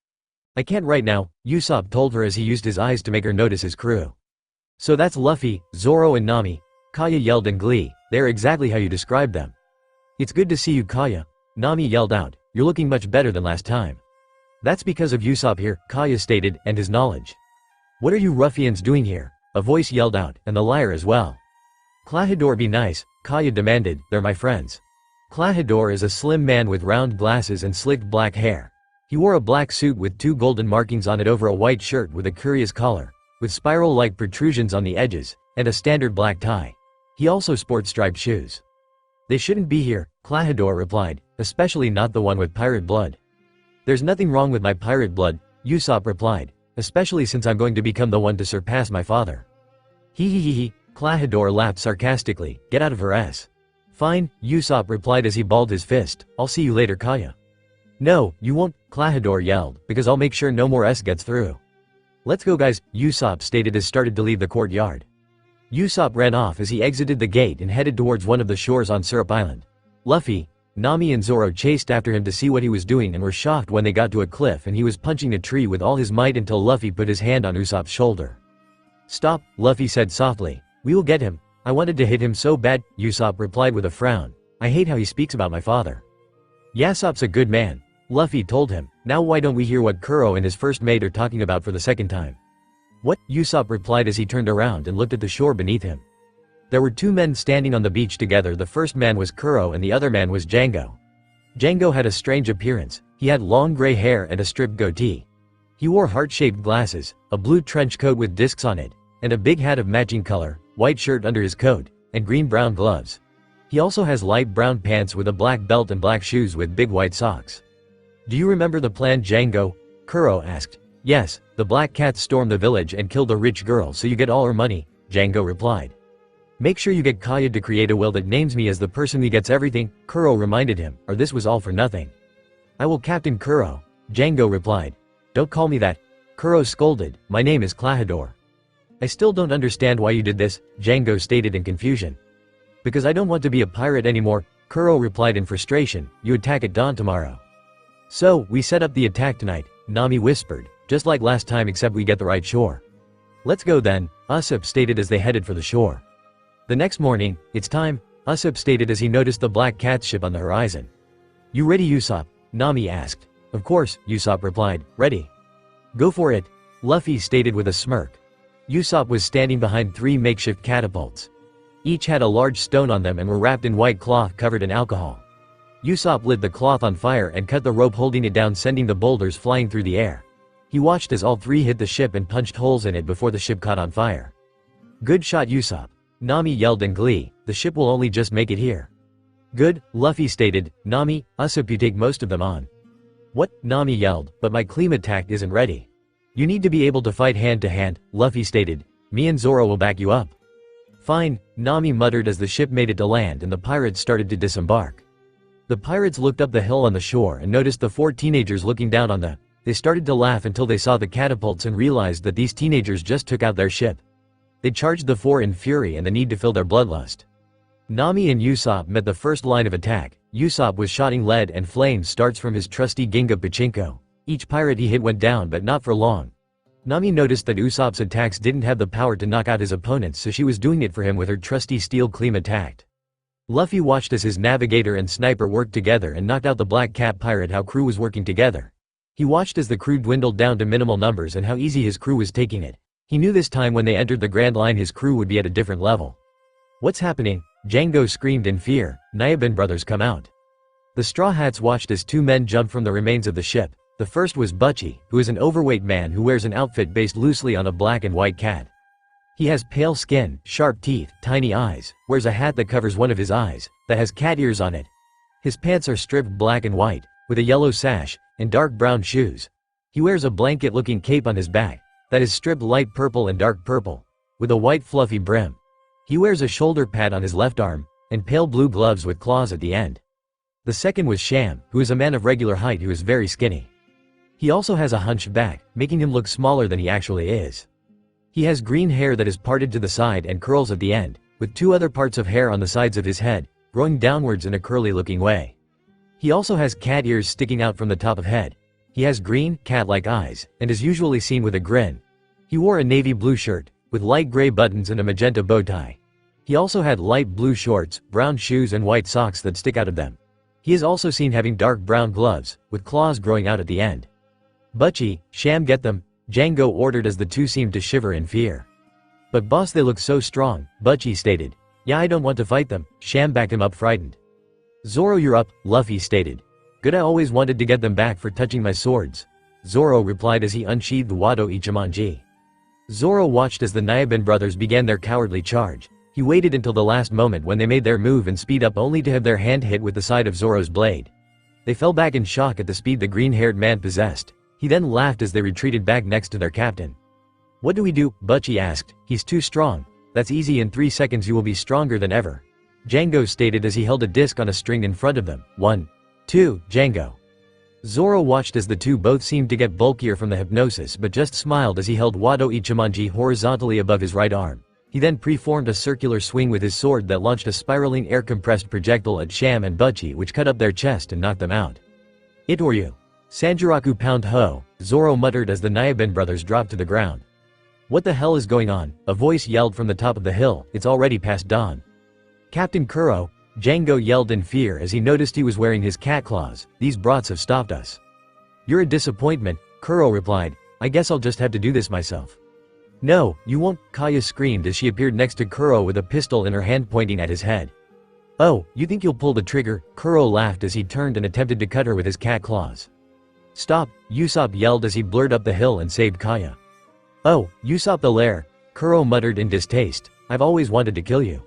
I can't right now, Usopp told her as he used his eyes to make her notice his crew. So that's Luffy, Zoro and Nami, Kaya yelled in glee. They're exactly how you described them. It's good to see you, Kaya, Nami yelled out. You're looking much better than last time. That's because of Usopp here, Kaya stated, and his knowledge. What are you ruffians doing here? A voice yelled out, and the liar as well. Klahadore, be nice, Kaya demanded. They're my friends. Klahadore is a slim man with round glasses and slicked black hair. He wore a black suit with 2 golden markings on it over a white shirt with a curious collar, with spiral-like protrusions on the edges, and a standard black tie. He also sports striped shoes. They shouldn't be here, Klahadore replied, especially not the one with pirate blood. There's nothing wrong with my pirate blood, Usopp replied, especially since I'm going to become the one to surpass my father. Hee, Klahadore laughed sarcastically. Get out of her ass. Fine, Usopp replied as he balled his fist. I'll see you later, Kaya. No, you won't, Klahadore yelled, because I'll make sure no more S gets through. Let's go guys, Usopp stated as started to leave the courtyard. Usopp ran off as he exited the gate and headed towards one of the shores on Syrup Island. Luffy, Nami and Zoro chased after him to see what he was doing and were shocked when they got to a cliff and he was punching a tree with all his might until Luffy put his hand on Usopp's shoulder. Stop, Luffy said softly. We will get him. I wanted to hit him so bad, Usopp replied with a frown. I hate how he speaks about my father. Usopp's a good man, Luffy told him. Now why don't we hear what Kuro and his first mate are talking about for the second time? What? Usopp replied as he turned around and looked at the shore beneath him. There were 2 men standing on the beach together. The first man was Kuro and the other man was Django. Django had a strange appearance. He had long gray hair and a stripped goatee. He wore heart-shaped glasses, a blue trench coat with discs on it, and a big hat of matching color, white shirt under his coat, and green-brown gloves. He also has light brown pants with a black belt and black shoes with big white socks. Do you remember the plan, Django? Kuro asked. Yes, the black cats stormed the village and killed a rich girl so you get all her money, Django replied. Make sure you get Kaya to create a will that names me as the person who gets everything, Kuro reminded him, or this was all for nothing. I will Captain Kuro, Django replied. Don't call me that, Kuro scolded. My name is Klahadore. I still don't understand why you did this, Django stated in confusion. Because I don't want to be a pirate anymore, Kuro replied in frustration. You attack at dawn tomorrow. So, we set up the attack tonight, Nami whispered, just like last time except we get the right shore. Let's go then, Usopp stated as they headed for the shore. The next morning, it's time, Usopp stated as he noticed the black cat ship on the horizon. You ready, Usopp? Nami asked. Of course, Usopp replied. Ready. Go for it, Luffy stated with a smirk. Usopp was standing behind 3 makeshift catapults. Each had a large stone on them and were wrapped in white cloth covered in alcohol. Usopp lit the cloth on fire and cut the rope holding it down, sending the boulders flying through the air. He watched as all 3 hit the ship and punched holes in it before the ship caught on fire. Good shot, Usopp, Nami yelled in glee. The ship will only just make it here. Good, Luffy stated. Nami, Usopp, you take most of them on. What? Nami yelled, but my clean attack isn't ready. You need to be able to fight hand to hand, Luffy stated. Me and Zoro will back you up. Fine, Nami muttered as the ship made it to land and the pirates started to disembark. The pirates looked up the hill on the shore and noticed the 4 teenagers looking down on them. They started to laugh until they saw the catapults and realized that these teenagers just took out their ship. They charged the 4 in fury and the need to fill their bloodlust. Nami and Usopp met the first line of attack. Usopp was shooting lead and flames starts from his trusty Ginga Pachinko. Each pirate he hit went down, but not for long. Nami noticed that Usopp's attacks didn't have the power to knock out his opponents, so she was doing it for him with her trusty steel cleam attack. Luffy watched as his navigator and sniper worked together and knocked out the Black Cat pirate. How crew was working together. He watched as the crew dwindled down to minimal numbers and how easy his crew was taking it. He knew this time when they entered the Grand Line his crew would be at a different level. What's happening? Django screamed in fear. Nyabin brothers, come out. The Straw Hats watched as 2 men jumped from the remains of the ship. The first was Buggy, who is an overweight man who wears an outfit based loosely on a black and white cat. He has pale skin, sharp teeth, tiny eyes, wears a hat that covers one of his eyes, that has cat ears on it. His pants are striped black and white, with a yellow sash, and dark brown shoes. He wears a blanket-looking cape on his back, that is striped light purple and dark purple, with a white fluffy brim. He wears a shoulder pad on his left arm, and pale blue gloves with claws at the end. The second was Sham, who is a man of regular height who is very skinny. He also has a hunched back, making him look smaller than he actually is. He has green hair that is parted to the side and curls at the end, with 2 other parts of hair on the sides of his head, growing downwards in a curly-looking way. He also has cat ears sticking out from the top of head. He has green, cat-like eyes, and is usually seen with a grin. He wore a navy blue shirt, with light gray buttons and a magenta bow tie. He also had light blue shorts, brown shoes and white socks that stick out of them. He is also seen having dark brown gloves, with claws growing out at the end. Butchie, Sham, get them, Django ordered as the 2 seemed to shiver in fear. But boss, they look so strong, Butchie stated. Yeah, I don't want to fight them, Sham backed him up frightened. Zoro, you're up, Luffy stated. Good, I always wanted to get them back for touching my swords, Zoro replied as he unsheathed Wado Ichimonji. Zoro watched as the Nyabin brothers began their cowardly charge. He waited until the last moment when they made their move and speed up only to have their hand hit with the side of Zoro's blade. They fell back in shock at the speed the green-haired man possessed. He then laughed as they retreated back next to their captain. What do we do? Butchie asked. He's too strong. That's easy, in 3 seconds you will be stronger than ever, Django stated as he held a disc on a string in front of them. 1, 2, Django. Zoro watched as the 2 both seemed to get bulkier from the hypnosis but just smiled as he held Wado Ichimonji horizontally above his right arm. He then preformed a circular swing with his sword that launched a spiraling air-compressed projectile at Sham and Butchie, which cut up their chest and knocked them out. It or you. Sanjiraku pound ho, Zoro muttered as the Nyabin brothers dropped to the ground. What the hell is going on? A voice yelled from the top of the hill. It's already past dawn. Captain Kuro, Django yelled in fear as he noticed he was wearing his cat claws. These brats have stopped us. You're a disappointment, Kuro replied. I guess I'll just have to do this myself. No, you won't, Kaya screamed as she appeared next to Kuro with a pistol in her hand pointing at his head. Oh, you think you'll pull the trigger? Kuro laughed as he turned and attempted to cut her with his cat claws. Stop, Usopp yelled as he blurred up the hill and saved Kaya. Oh, Usopp the lair, Kuro muttered in distaste. I've always wanted to kill you.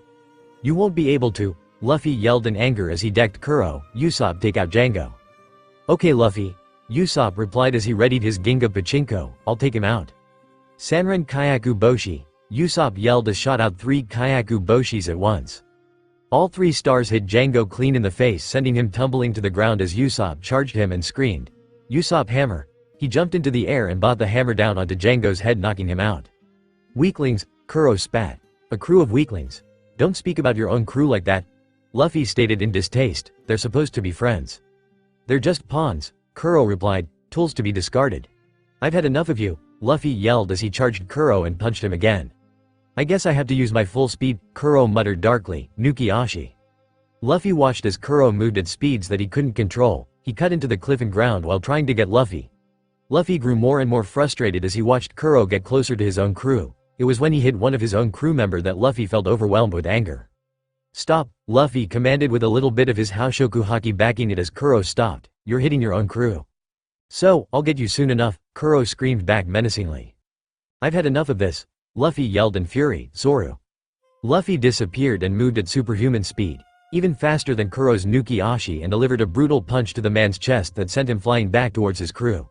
You won't be able to, Luffy yelled in anger as he decked Kuro. Usopp, take out Django. Okay Luffy, Usopp replied as he readied his Ginga Pachinko. I'll take him out. Sanren Kyaku Boshi, Usopp yelled as shot out 3 Kyaku Boshis at once. All 3 stars hit Django clean in the face, sending him tumbling to the ground as Usopp charged him and screamed, Usopp hammer. He jumped into the air and brought the hammer down onto Django's head, knocking him out. Weaklings, Kuro spat. A crew of weaklings. Don't speak about your own crew like that, Luffy stated in distaste. They're supposed to be friends. They're just pawns, Kuro replied, tools to be discarded. I've had enough of you, Luffy yelled as he charged Kuro and punched him again. I guess I have to use my full speed, Kuro muttered darkly. Nuki Ashi. Luffy watched as Kuro moved at speeds that he couldn't control. He cut into the cliff and ground while trying to get Luffy. Luffy grew more and more frustrated as he watched Kuro get closer to his own crew. It was when he hit one of his own crew member that Luffy felt overwhelmed with anger. "Stop," Luffy commanded with a little bit of his Haoshoku haki backing it as Kuro stopped. "You're hitting your own crew." "So, I'll get you soon enough," Kuro screamed back menacingly. "I've had enough of this," Luffy yelled in fury. Zoro. Luffy disappeared and moved at superhuman speed, even faster than Kuro's Nuki Ashi, and delivered a brutal punch to the man's chest that sent him flying back towards his crew.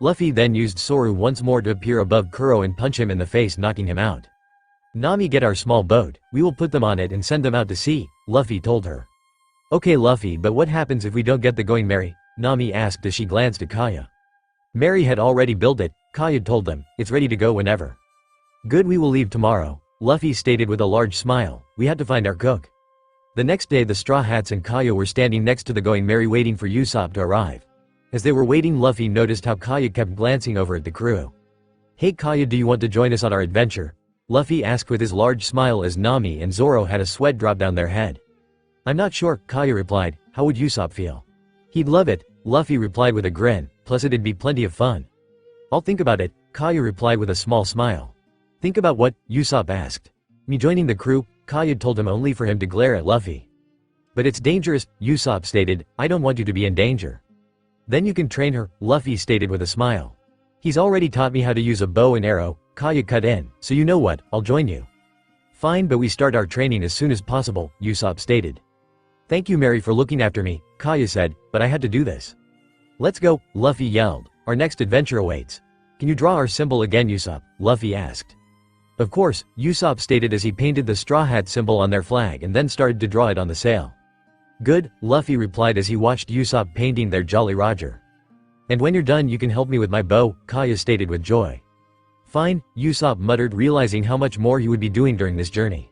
Luffy then used Zoro once more to appear above Kuro and punch him in the face, knocking him out. "Nami, get our small boat, we will put them on it and send them out to sea," Luffy told her. "Okay Luffy, but what happens if we don't get the going Mary?" Nami asked as she glanced at Kaya. Mary had already built it, Kaya told them. "It's ready to go whenever." "Good, we will leave tomorrow," Luffy stated with a large smile. "We had to find our cook." The next day the Straw Hats and Kaya were standing next to the going Mary waiting for Usopp to arrive. As they were waiting, Luffy noticed how Kaya kept glancing over at the crew. "Hey Kaya, do you want to join us on our adventure?" Luffy asked with his large smile as Nami and Zoro had a sweat drop down their head. "I'm not sure," Kaya replied. "How would Usopp feel?" "He'd love it," Luffy replied with a grin, "plus it'd be plenty of fun." "I'll think about it," Kaya replied with a small smile. "Think about what?" Usopp asked. "Me joining the crew," Kaya told him, only for him to glare at Luffy. "But it's dangerous," Usopp stated. "I don't want you to be in danger." "Then you can train her," Luffy stated with a smile. "He's already taught me how to use a bow and arrow," Kaya cut in, "so you know what, I'll join you." "Fine, but we start our training as soon as possible," Usopp stated. "Thank you Mary for looking after me," Kaya said, "but I had to do this." "Let's go," Luffy yelled. "Our next adventure awaits." "Can you draw our symbol again Usopp?" Luffy asked. "Of course," Usopp stated as he painted the Straw Hat symbol on their flag and then started to draw it on the sail. "Good," Luffy replied as he watched Usopp painting their Jolly Roger. "And when you're done you can help me with my bow," Kaya stated with joy. "Fine," Usopp muttered, realizing how much more he would be doing during this journey.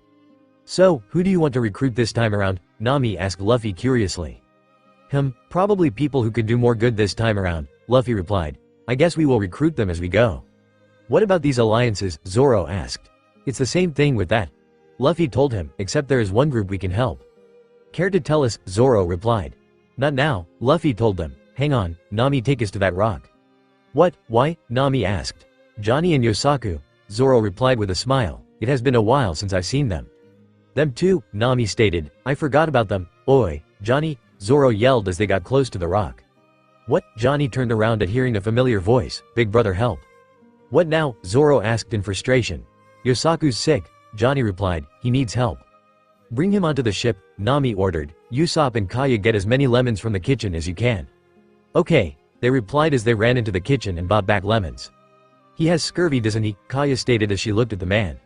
"So, who do you want to recruit this time around?" Nami asked Luffy curiously. Probably people who could do more good this time around," Luffy replied. "I guess we will recruit them as we go." "What about these alliances?" Zoro asked. "It's the same thing with that," Luffy told him, "except there is one group we can help." "Care to tell us?" Zoro replied. "Not now," Luffy told them. "Hang on, Nami, take us to that rock." "What? Why?" Nami asked. "Johnny and Yosaku," Zoro replied with a smile. "It has been a while since I've seen them." "Them too," Nami stated. "I forgot about them." "Oi, Johnny," Zoro yelled as they got close to the rock. "What?" Johnny turned around at hearing a familiar voice. "Big brother, help." "What now?" Zoro asked in frustration. "Yosaku's sick," Johnny replied. "He needs help." "Bring him onto the ship," Nami ordered. "Usopp and Kaya, get as many lemons from the kitchen as you can." "Okay," they replied as they ran into the kitchen and bought back lemons. "He has scurvy, doesn't he?" Kaya stated as she looked at the man.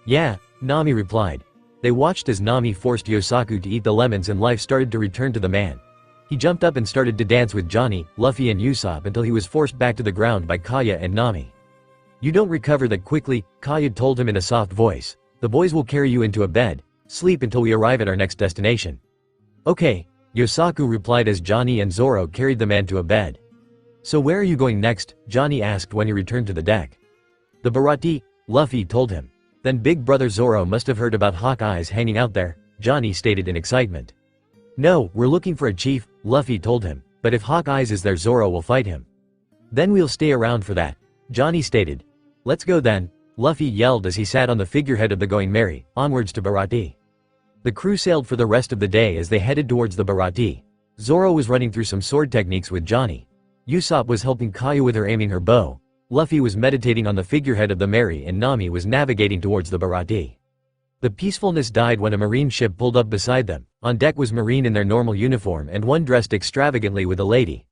"Yeah," Nami replied. They watched as Nami forced Yosaku to eat the lemons and life started to return to the man. He jumped up and started to dance with Johnny, Luffy and Usopp until he was forced back to the ground by Kaya and Nami. "You don't recover that quickly," Kaya told him in a soft voice. "The boys will carry you into a bed. Sleep until we arrive at our next destination." "Okay," Yosaku replied as Johnny and Zoro carried the man to a bed. "So where are you going next?" Johnny asked when he returned to the deck. "The Baratie," Luffy told him. "Then big brother Zoro must have heard about Hawkeye's hanging out there," Johnny stated in excitement. "No, we're looking for a chief," Luffy told him. "But if Hawkeye's is there, Zoro will fight him." "Then we'll stay around for that," Johnny stated. "Let's go then," Luffy yelled as he sat on the figurehead of the Going Merry, onwards to Baratie. The crew sailed for the rest of the day as they headed towards the Baratie. Zoro was running through some sword techniques with Johnny. Usopp was helping Kaya with her aiming her bow. Luffy was meditating on the figurehead of the Merry and Nami was navigating towards the Baratie. The peacefulness died when a marine ship pulled up beside them. On deck was Marine in their normal uniform and one dressed extravagantly with a lady.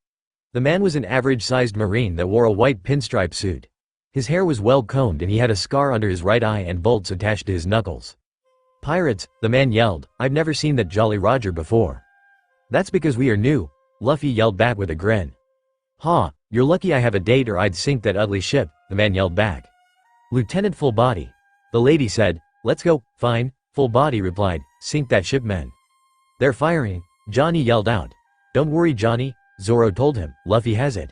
The man was an average-sized Marine that wore a white pinstripe suit. His hair was well combed and he had a scar under his right eye and bolts attached to his knuckles. "Pirates," the man yelled. "I've never seen that Jolly Roger before." "That's because we are new," Luffy yelled back with a grin. "Ha, you're lucky I have a date or I'd sink that ugly ship," the man yelled back. "Lieutenant Full Body," the lady said. "Let's go." "Fine," Full Body replied. "Sink that ship, men." "They're firing," Johnny yelled out. "Don't worry, Johnny," Zoro told him. "Luffy has it."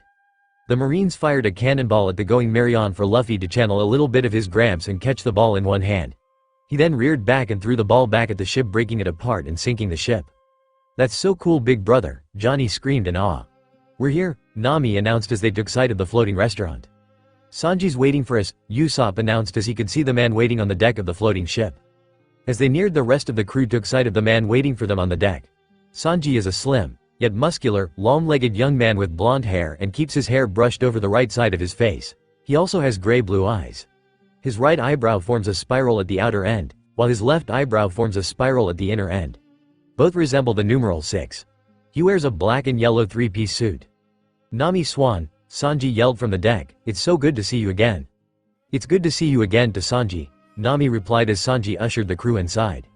The Marines fired a cannonball at the Going Merry on for Luffy to channel a little bit of his Gramps and catch the ball in one hand. He then reared back and threw the ball back at the ship, breaking it apart and sinking the ship. "That's so cool, big brother," Johnny screamed in awe. "We're here," Nami announced as they took sight of the floating restaurant. "Sanji's waiting for us," Usopp announced as he could see the man waiting on the deck of the floating ship. As they neared, the rest of the crew took sight of the man waiting for them on the deck. Sanji is a slim, yet muscular, long-legged young man with blonde hair and keeps his hair brushed over the right side of his face. He also has gray-blue eyes. His right eyebrow forms a spiral at the outer end, while his left eyebrow forms a spiral at the inner end. Both resemble the numeral 6. He wears a black and yellow three-piece suit. "Nami Swan," Sanji yelled from the deck, "it's so good to see you again." "It's good to see you again" to Sanji, Nami replied as Sanji ushered the crew inside.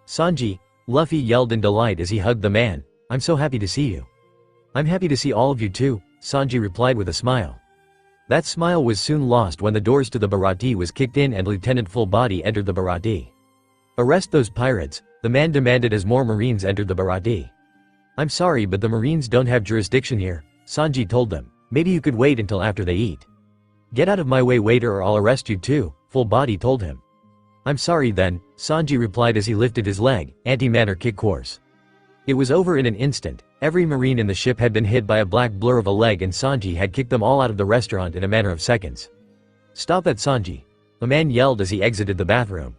"Sanji," Luffy yelled in delight as he hugged the man, "I'm so happy to see you." "I'm happy to see all of you too," Sanji replied with a smile. That smile was soon lost when the doors to the Baratie was kicked in and Lieutenant Full Body entered the Baratie. "Arrest those pirates," the man demanded as more Marines entered the Baratie. "I'm sorry, but the Marines don't have jurisdiction here," Sanji told them. "Maybe you could wait until after they eat." "Get out of my way, waiter, or I'll arrest you too," Full Body told him. "I'm sorry then," Sanji replied as he lifted his leg, anti-manner kick course. It was over in an instant. Every Marine in the ship had been hit by a black blur of a leg and Sanji had kicked them all out of the restaurant in a matter of seconds. "Stop that, Sanji," a man yelled as he exited the bathroom.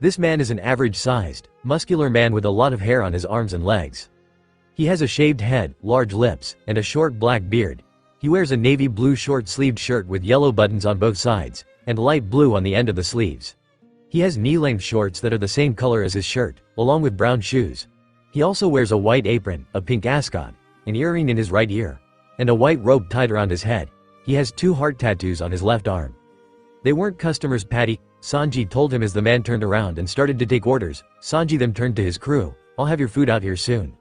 This man is an average-sized, muscular man with a lot of hair on his arms and legs. He has a shaved head, large lips, and a short black beard. He wears a navy blue short-sleeved shirt with yellow buttons on both sides, and light blue on the end of the sleeves. He has knee-length shorts that are the same color as his shirt, along with brown shoes. He also wears a white apron, a pink ascot, an earring in his right ear, and a white rope tied around his head. He has 2 heart tattoos on his left arm. "They weren't customers, Patty," Sanji told him as the man turned around and started to take orders. Sanji then turned to his crew. "I'll have your food out here soon."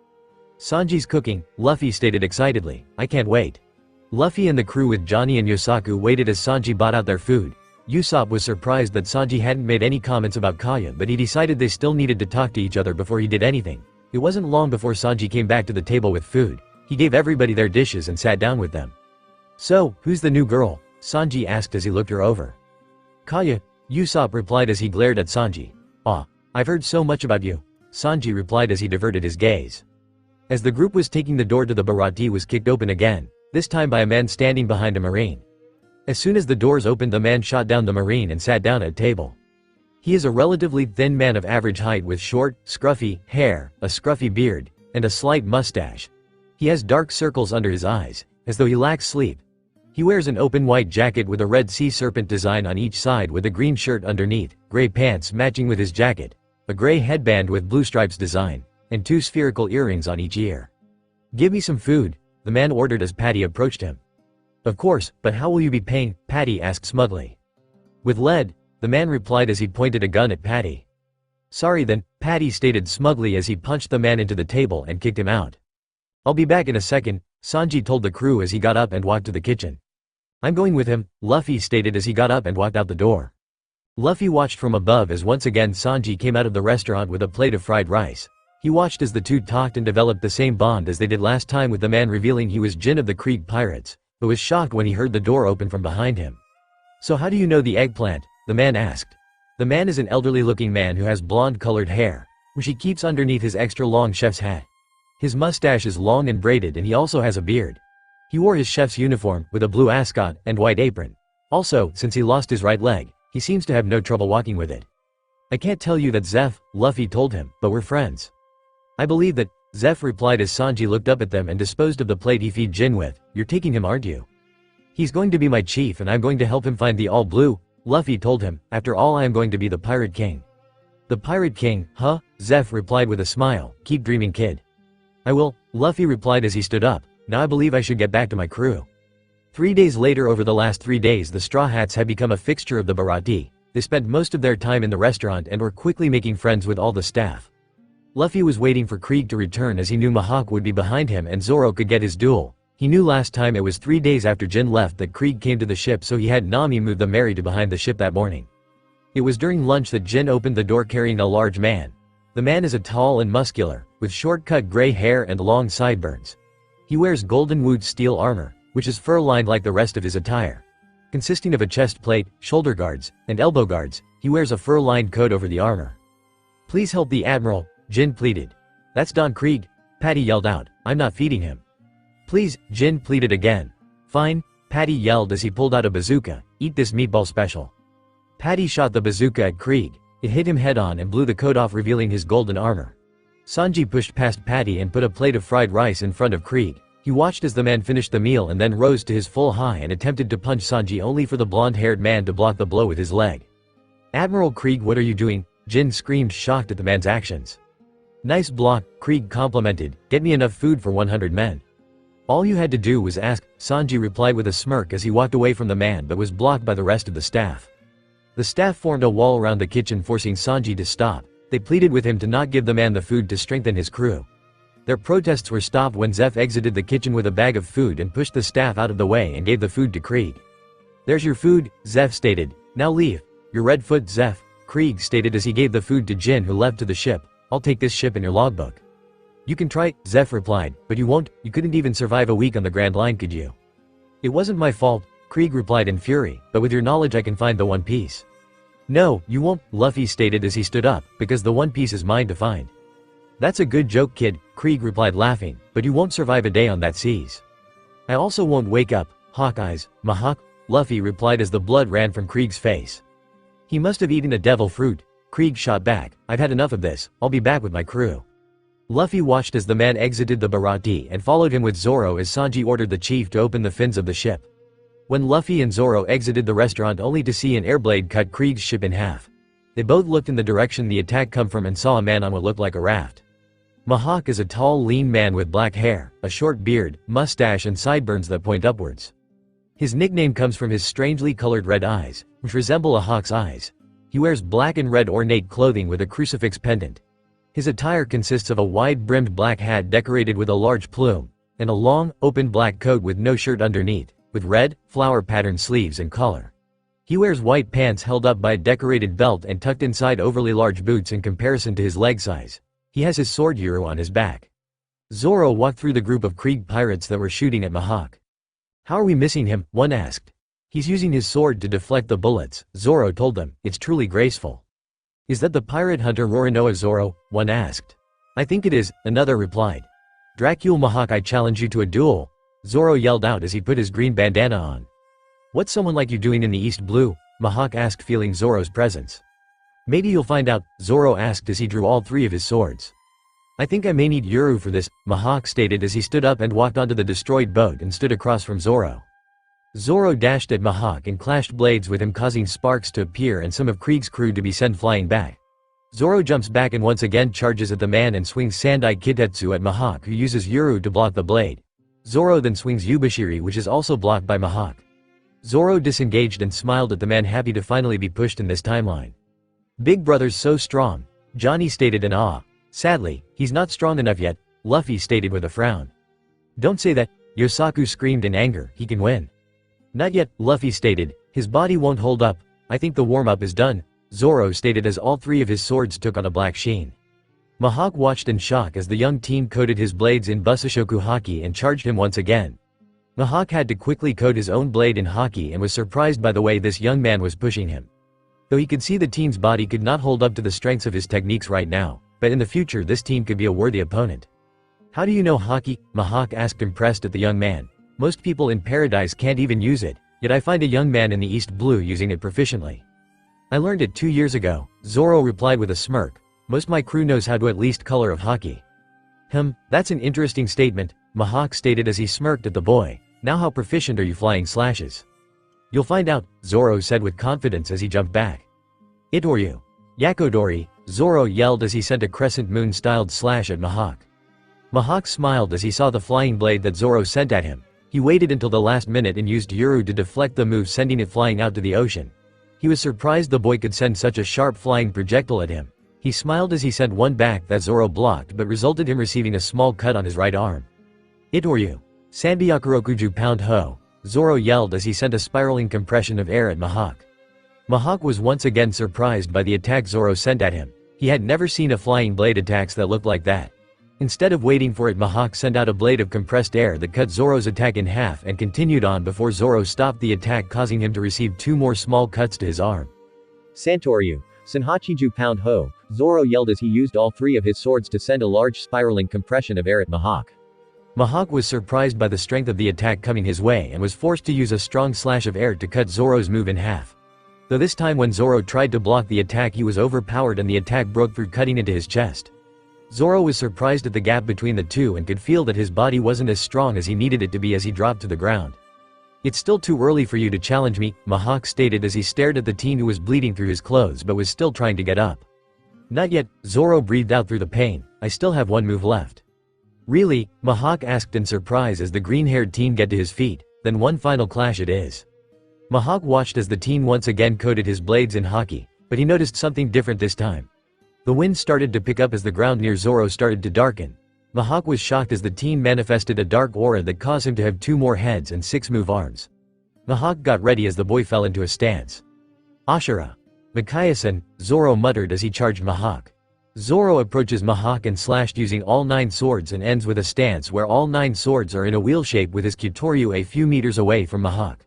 "Sanji's cooking," Luffy stated excitedly. "I can't wait." Luffy and the crew with Johnny and Yosaku waited as Sanji bought out their food. Usopp was surprised that Sanji hadn't made any comments about Kaya, but he decided they still needed to talk to each other before he did anything. It wasn't long before Sanji came back to the table with food. He gave everybody their dishes and sat down with them. "So, who's the new girl?" Sanji asked as he looked her over. "Kaya," Usopp replied as he glared at Sanji. "Ah, I've heard so much about you," Sanji replied as he diverted his gaze. As the group was taking, the door to the Baratie was kicked open again, this time by a man standing behind a Marine. As soon as the doors opened, the man shot down the Marine and sat down at a table. He is a relatively thin man of average height with short, scruffy hair, a scruffy beard, and a slight mustache. He has dark circles under his eyes, as though he lacks sleep. He wears an open white jacket with a red sea serpent design on each side with a green shirt underneath, gray pants matching with his jacket, a gray headband with blue stripes design, and 2 spherical earrings on each ear. "Give me some food," the man ordered as Patty approached him. "Of course, but how will you be paying?" Patty asked smugly. "With lead," the man replied as he pointed a gun at Patty. "Sorry then," Patty stated smugly as he punched the man into the table and kicked him out. "I'll be back in a second," Sanji told the crew as he got up and walked to the kitchen. "I'm going with him," Luffy stated as he got up and walked out the door. Luffy watched from above as once again Sanji came out of the restaurant with a plate of fried rice. He watched as the two talked and developed the same bond as they did last time, with the man revealing he was Jin of the Krieg pirates, but was shocked when he heard the door open from behind him. "So how do you know the eggplant?" the man asked. The man is an elderly-looking man who has blonde-colored hair, which he keeps underneath his extra-long chef's hat. His mustache is long and braided, and he also has a beard. He wore his chef's uniform, with a blue ascot and white apron. Also, since he lost his right leg, he seems to have no trouble walking with it. "I can't tell you that, Zeph," Luffy told him, "but we're friends." "I believe that," Zeph replied as Sanji looked up at them and disposed of the plate he feed Jin with. "You're taking him, aren't you?" "He's going to be my chief and I'm going to help him find the All Blue," Luffy told him. "After all, I am going to be the Pirate King." "The Pirate King, huh?" Zeph replied with a smile. "Keep dreaming, kid." "I will," Luffy replied as he stood up. "Now I believe I should get back to my crew." 3 days later, over the last 3 days, the Straw Hats had become a fixture of the Baratie. They spent most of their time in the restaurant and were quickly making friends with all the staff. Luffy was waiting for Krieg to return as he knew Mihawk would be behind him and Zoro could get his duel. He knew last time it was 3 days after Jin left that Krieg came to the ship, so he had Nami move the Mary to behind the ship that morning. It was during lunch that Jin opened the door carrying a large man. The man is a tall and muscular, with short-cut gray hair and long sideburns. He wears golden-wood steel armor, which is fur-lined like the rest of his attire. Consisting of a chest plate, shoulder guards, and elbow guards, he wears a fur-lined coat over the armor. "Please help the Admiral," Jin pleaded. "That's Don Krieg," Patty yelled out, "I'm not feeding him." "Please," Jin pleaded again. "Fine," Patty yelled as he pulled out a bazooka, "Eat this meatball special." Patty shot the bazooka at Krieg. It hit him head-on and blew the coat off, revealing his golden armor. Sanji pushed past Patty and put a plate of fried rice in front of Krieg. He watched as the man finished the meal and then rose to his full height and attempted to punch Sanji, only for the blonde-haired man to block the blow with his leg. "Admiral Krieg, what are you doing?" Jin screamed, shocked at the man's actions. "Nice block," Krieg complimented. "Get me enough food for 100 men." "All you had to do was ask," Sanji replied with a smirk as he walked away from the man, but was blocked by the rest of the staff. The staff formed a wall around the kitchen, forcing Sanji to stop. They pleaded with him to not give the man the food to strengthen his crew. Their protests were stopped when Zeph exited the kitchen with a bag of food and pushed the staff out of the way and gave the food to Krieg. "There's your food," Zeph stated. "Now leave. Your red foot, Zeph," Krieg stated as he gave the food to Jin, who left to the ship. "I'll take this ship in your logbook." "You can try," Zeph replied, "but you won't. You couldn't even survive a week on the Grand Line, could you?" "It wasn't my fault," Krieg replied in fury, "but with your knowledge I can find the One Piece." "No, you won't," Luffy stated as he stood up, "because the One Piece is mine to find." "That's a good joke, kid," Krieg replied, laughing, "but you won't survive a day on that seas." "I also won't wake up, Hawkeyes, Mihawk," Luffy replied as the blood ran from Krieg's face. "He must have eaten a devil fruit," Krieg shot back. "I've had enough of this, I'll be back with my crew." Luffy watched as the man exited the Baratie and followed him with Zoro as Sanji ordered the chief to open the fins of the ship. When Luffy and Zoro exited the restaurant, only to see an airblade cut Krieg's ship in half. They both looked in the direction the attack come from and saw a man on what looked like a raft. Mihawk is a tall, lean man with black hair, a short beard, mustache and sideburns that point upwards. His nickname comes from his strangely colored red eyes, which resemble a hawk's eyes. He wears black and red ornate clothing with a crucifix pendant. His attire consists of a wide-brimmed black hat decorated with a large plume, and a long, open black coat with no shirt underneath, with red, flower-patterned sleeves and collar. He wears white pants held up by a decorated belt and tucked inside overly large boots in comparison to his leg size. He has his sword Yuru on his back. Zoro walked through the group of Krieg pirates that were shooting at Mihawk. "How are we missing him?" one asked. "He's using his sword to deflect the bullets," Zoro told them. "It's truly graceful." "Is that the pirate hunter Roronoa, Zoro?" one asked. "I think it is," another replied. "Dracule Mihawk, I challenge you to a duel," Zoro yelled out as he put his green bandana on. "What's someone like you doing in the East Blue?" Mihawk asked, feeling Zoro's presence. "Maybe you'll find out," Zoro asked as he drew all three of his swords. "I think I may need Yuru for this," Mihawk stated as he stood up and walked onto the destroyed boat and stood across from Zoro. Zoro dashed at Mihawk and clashed blades with him, causing sparks to appear and some of Krieg's crew to be sent flying back. Zoro jumps back and once again charges at the man and swings Sandai Kitetsu at Mihawk, who uses Yuru to block the blade. Zoro then swings Yubashiri, which is also blocked by Mihawk. Zoro disengaged and smiled at the man, happy to finally be pushed in this timeline. "Big brother's so strong," Johnny stated in awe. "Sadly, he's not strong enough yet," Luffy stated with a frown. "Don't say that," Yosaku screamed in anger. "He can win." "Not yet," Luffy stated. "His body won't hold up. I think the warm-up is done," Zoro stated as all three of his swords took on a black sheen. Mihawk watched in shock as the young teen coated his blades in Busashoku Haki and charged him once again. Mihawk had to quickly coat his own blade in Haki and was surprised by the way this young man was pushing him. Though he could see the teen's body could not hold up to the strengths of his techniques right now, but in the future this teen could be a worthy opponent. "How do you know Haki?" Mihawk asked, impressed at the young man. "Most people in Paradise can't even use it, yet I find a young man in the East Blue using it proficiently." "I learned it 2 years ago," Zoro replied with a smirk. "Most my crew knows how to at least color of Haki." That's an interesting statement," Mihawk stated as he smirked at the boy. "Now how proficient are you flying slashes?" "You'll find out," Zoro said with confidence as he jumped back. "Itoryu Yakodori," Zoro yelled as he sent a crescent moon-styled slash at Mihawk. Mihawk smiled as he saw the flying blade that Zoro sent at him. He waited until the last minute and used Yuru to deflect the move, sending it flying out to the ocean. He was surprised the boy could send such a sharp flying projectile at him. He smiled as he sent one back that Zoro blocked but resulted in receiving a small cut on his right arm. "Itoryu Sanbyakurokuju pound ho," Zoro yelled as he sent a spiraling compression of air at Mihawk. Mihawk was once again surprised by the attack Zoro sent at him. He had never seen a flying blade attacks that looked like that. Instead of waiting for it, Mihawk sent out a blade of compressed air that cut Zoro's attack in half and continued on before Zoro stopped the attack, causing him to receive 2 more small cuts to his arm. "Santoryu Senhachiju pound ho, Zoro yelled as he used all three of his swords to send a large spiraling compression of air at Mihawk. Mihawk was surprised by the strength of the attack coming his way and was forced to use a strong slash of air to cut Zoro's move in half. Though this time when Zoro tried to block the attack he was overpowered and the attack broke through, cutting into his chest. Zoro was surprised at the gap between the two and could feel that his body wasn't as strong as he needed it to be as he dropped to the ground. "It's still too early for you to challenge me," Mihawk stated as he stared at the teen who was bleeding through his clothes but was still trying to get up. "Not yet," Zoro breathed out through the pain. "I still have one move left." "Really?" Mihawk asked in surprise as the green-haired teen get to his feet. "Then one final clash it is." Mihawk watched as the teen once again coated his blades in haki, but he noticed something different this time. The wind started to pick up as the ground near Zoro started to darken. Mihawk was shocked as the teen manifested a dark aura that caused him to have 2 more heads and 6 move arms. Mihawk got ready as the boy fell into a stance. "Ashura! Mikayasen," Zoro muttered as he charged Mihawk. Zoro approaches Mihawk and slashed using all 9 swords and ends with a stance where all 9 swords are in a wheel shape with his Kyutoryu a few meters away from Mihawk.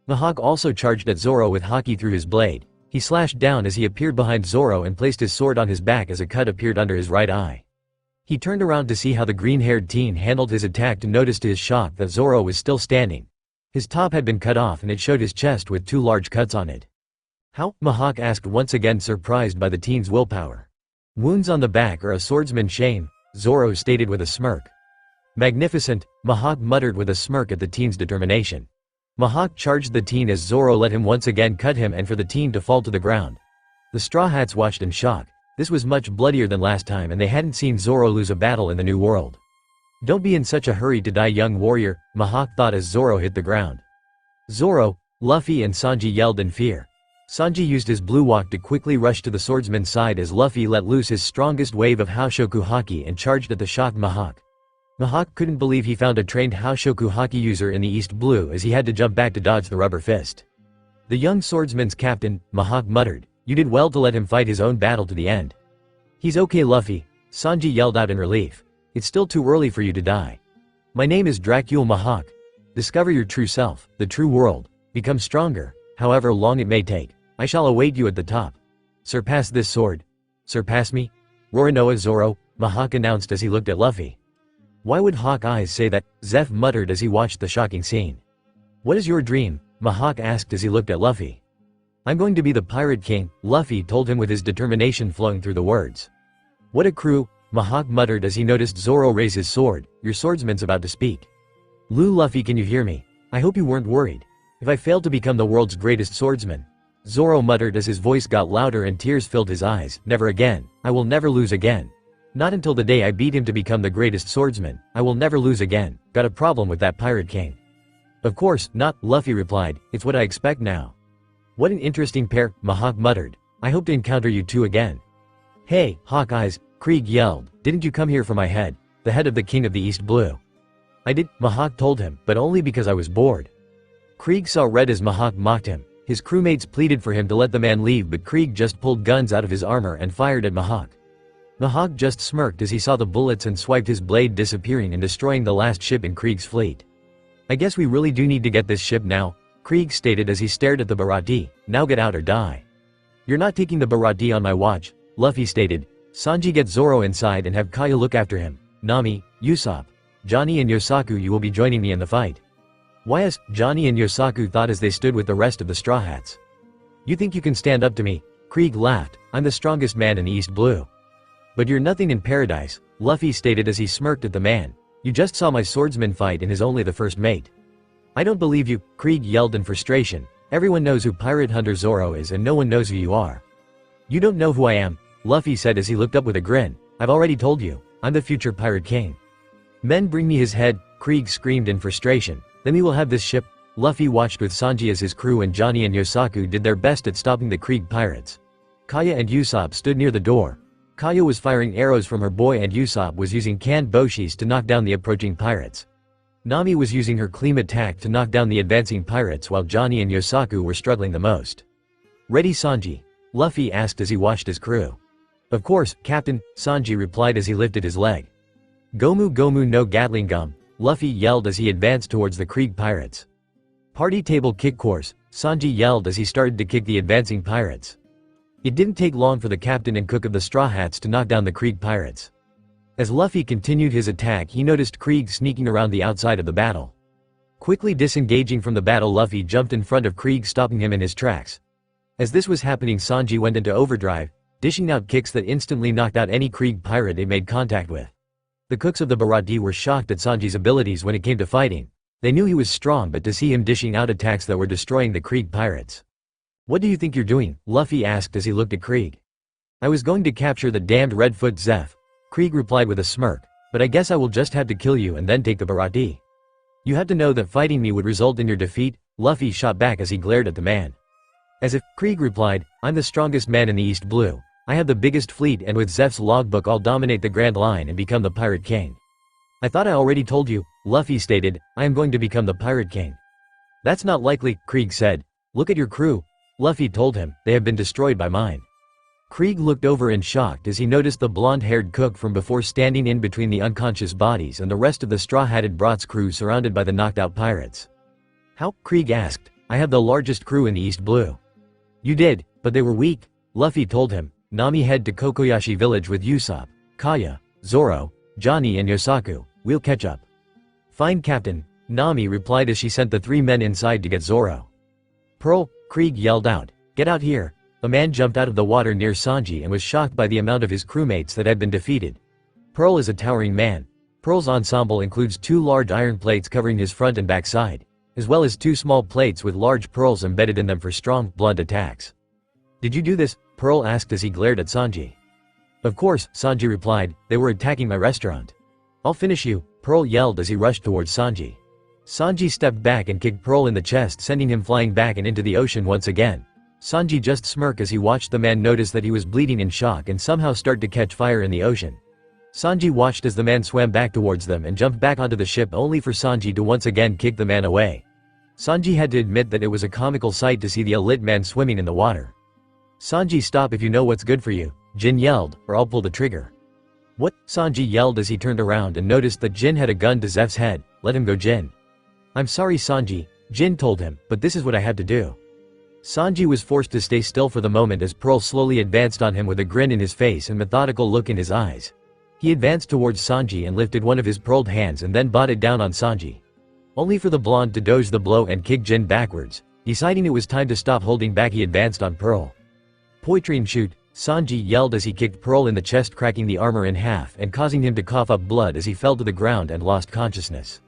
Mihawk also charged at Zoro with haki through his blade. He slashed down as he appeared behind Zoro and placed his sword on his back as a cut appeared under his right eye. He turned around to see how the green-haired teen handled his attack to notice to his shock that Zoro was still standing. His top had been cut off and it showed his chest with 2 large cuts on it. "How?" Mihawk asked, once again surprised by the teen's willpower. "Wounds on the back are a swordsman's shame," Zoro stated with a smirk. "Magnificent," Mihawk muttered with a smirk at the teen's determination. Mihawk charged the teen as Zoro let him once again cut him and for the teen to fall to the ground. The Straw Hats watched in shock. This was much bloodier than last time and they hadn't seen Zoro lose a battle in the New World. "Don't be in such a hurry to die, young warrior," Mihawk thought as Zoro hit the ground. "Zoro!" Luffy and Sanji yelled in fear. Sanji used his blue walk to quickly rush to the swordsman's side as Luffy let loose his strongest wave of Haoshoku haki and charged at the shocked Mihawk. Mihawk couldn't believe he found a trained Haoshoku haki user in the East Blue as he had to jump back to dodge the rubber fist. "The young swordsman's captain," Mihawk muttered. "You did well to let him fight his own battle to the end." "He's okay, Luffy," Sanji yelled out in relief. "It's still too early for you to die. My name is Dracule Mihawk. Discover your true self, the true world. Become stronger, however long it may take. I shall await you at the top. Surpass this sword. Surpass me? Roronoa Zoro," Mihawk announced as he looked at Luffy. "Why would Hawk Eyes say that?" Zeph muttered as he watched the shocking scene. "What is your dream?" Mihawk asked as he looked at Luffy. "I'm going to be the Pirate King," Luffy told him with his determination flowing through the words. "What a crew," Mihawk muttered as he noticed Zoro raise his sword. "Your swordsman's about to speak." Luffy, can you hear me? I hope you weren't worried. If I failed to become the world's greatest swordsman." Zoro muttered as his voice got louder and tears filled his eyes. "Never again. I will never lose again. Not until the day I beat him to become the greatest swordsman. I will never lose again. Got a problem with that Pirate King?" "Of course not," Luffy replied. "It's what I expect now." "What an interesting pair," Mihawk muttered. "I hope to encounter you two again." "Hey, Hawkeyes," Krieg yelled. "Didn't you come here for my head? The head of the King of the East Blue." "I did," Mihawk told him, "but only because I was bored." Krieg saw red as Mihawk mocked him. His crewmates pleaded for him to let the man leave but Krieg just pulled guns out of his armor and fired at Mihawk. Mihawk just smirked as he saw the bullets and swiped his blade disappearing and destroying the last ship in Krieg's fleet. "I guess we really do need to get this ship now," Krieg stated as he stared at the Baratie. "Now get out or die." "You're not taking the Baratie on my watch," Luffy stated. "Sanji, get Zoro inside and have Kaya look after him. Nami, Usopp, Johnny and Yosaku, you will be joining me in the fight." "Why us?" Johnny and Yosaku thought as they stood with the rest of the Straw Hats. "You think you can stand up to me?" Krieg laughed. "I'm the strongest man in the East Blue." "But you're nothing in paradise," Luffy stated as he smirked at the man. "You just saw my swordsman fight and is only the first mate." "I don't believe you," Krieg yelled in frustration. "Everyone knows who Pirate Hunter Zoro is and no one knows who you are." "You don't know who I am," Luffy said as he looked up with a grin. "I've already told you, I'm the future Pirate King." "Men, bring me his head," Krieg screamed in frustration. "Then we will have this ship." Luffy watched with Sanji as his crew and Johnny and Yosaku did their best at stopping the Krieg pirates. Kaya and Usopp stood near the door. Kaya was firing arrows from her bow and Usopp was using canned boshis to knock down the approaching pirates. Nami was using her Kleam attack to knock down the advancing pirates while Johnny and Yosaku were struggling the most. "Ready, Sanji?" Luffy asked as he watched his crew. "Of course, Captain," Sanji replied as he lifted his leg. "Gomu Gomu no Gatling Gum," Luffy yelled as he advanced towards the Krieg pirates. "Party table kick course," Sanji yelled as he started to kick the advancing pirates. It didn't take long for the captain and cook of the Straw Hats to knock down the Krieg pirates. As Luffy continued his attack, he noticed Krieg sneaking around the outside of the battle. Quickly disengaging from the battle, Luffy jumped in front of Krieg, stopping him in his tracks. As this was happening, Sanji went into overdrive, dishing out kicks that instantly knocked out any Krieg pirate they made contact with. The cooks of the Baratie were shocked at Sanji's abilities when it came to fighting. They knew he was strong, but to see him dishing out attacks that were destroying the Krieg pirates. "What do you think you're doing?" Luffy asked as he looked at Krieg. "I was going to capture the damned Redfoot Zeph," Krieg replied with a smirk, "but I guess I will just have to kill you and then take the Baratie." "You have to know that fighting me would result in your defeat," Luffy shot back as he glared at the man. "As if," Krieg replied, "I'm the strongest man in the East Blue. I have the biggest fleet, and with Zeph's logbook I'll dominate the Grand Line and become the Pirate King." "I thought I already told you," Luffy stated, "I am going to become the Pirate King." "That's not likely," Krieg said. "Look at your crew," Luffy told him, "they have been destroyed by mine." Krieg looked over in shock as he noticed the blonde-haired cook from before standing in between the unconscious bodies and the rest of the Straw-Hatted Brat's crew surrounded by the knocked-out pirates. "How?" Krieg asked. "I have the largest crew in the East Blue." "You did, but they were weak," Luffy told him. "Nami, head to Kokoyashi village with Usopp, Kaya, Zoro, Johnny and Yosaku. We'll catch up." "Fine, Captain," Nami replied as she sent the three men inside to get Zoro. "Pearl," Krieg yelled out, "get out here." A man jumped out of the water near Sanji and was shocked by the amount of his crewmates that had been defeated. Pearl is a towering man. Pearl's ensemble includes 2 large iron plates covering his front and back side, as well as 2 small plates with large pearls embedded in them for strong, blunt attacks. "Did you do this?" Pearl asked as he glared at Sanji. "Of course," Sanji replied, "they were attacking my restaurant." "I'll finish you," Pearl yelled as he rushed towards Sanji. Sanji stepped back and kicked Pearl in the chest, sending him flying back and into the ocean once again. Sanji just smirked as he watched the man notice that he was bleeding in shock and somehow start to catch fire in the ocean. Sanji watched as the man swam back towards them and jumped back onto the ship, only for Sanji to once again kick the man away. Sanji had to admit that it was a comical sight to see the elite man swimming in the water. "Sanji, stop if you know what's good for you," Jin yelled, "or I'll pull the trigger." "What?" Sanji yelled as he turned around and noticed that Jin had a gun to Zeph's head. "Let him go, Jin." "I'm sorry, Sanji," Jin told him, "but this is what I had to do." Sanji was forced to stay still for the moment as Pearl slowly advanced on him with a grin in his face and methodical look in his eyes. He advanced towards Sanji and lifted one of his pearled hands and then brought it down on Sanji. Only for the blonde to dodge the blow and kick Jin backwards. Deciding it was time to stop holding back, he advanced on Pearl. "Poitrine shoot," Sanji yelled as he kicked Pearl in the chest, cracking the armor in half and causing him to cough up blood as he fell to the ground and lost consciousness.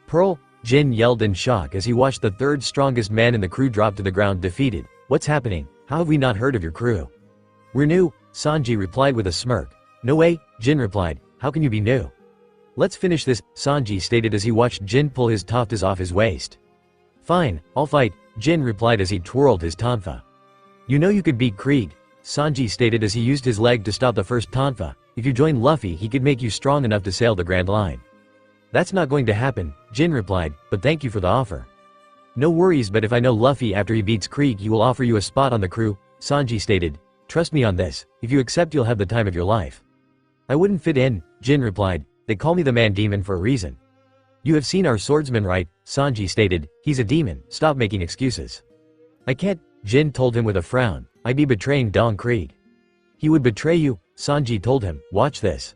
"Pearl," Jin yelled in shock as he watched the third strongest man in the crew drop to the ground defeated. "What's happening? How have we not heard of your crew?" "We're new," Sanji replied with a smirk. "No way," Jin replied. "How can you be new?" "Let's finish this," Sanji stated as he watched Jin pull his toftas off his waist. "Fine, I'll fight," Jin replied as he twirled his tonfa. "You know you could beat Krieg," Sanji stated as he used his leg to stop the first tonfa. "If you join Luffy, he could make you strong enough to sail the Grand Line." "That's not going to happen," Jin replied, "but thank you for the offer." "No worries, but if I know Luffy after he beats Krieg, he will offer you a spot on the crew," Sanji stated. "Trust me on this. If you accept, you'll have the time of your life." "I wouldn't fit in," Jin replied. "They call me the Man Demon for a reason." "You have seen our swordsman, right?" Sanji stated. "He's a demon. Stop making excuses." "I can't," Jin told him with a frown. "I'd be betraying Don Krieg." "He would betray you," Sanji told him. "Watch this."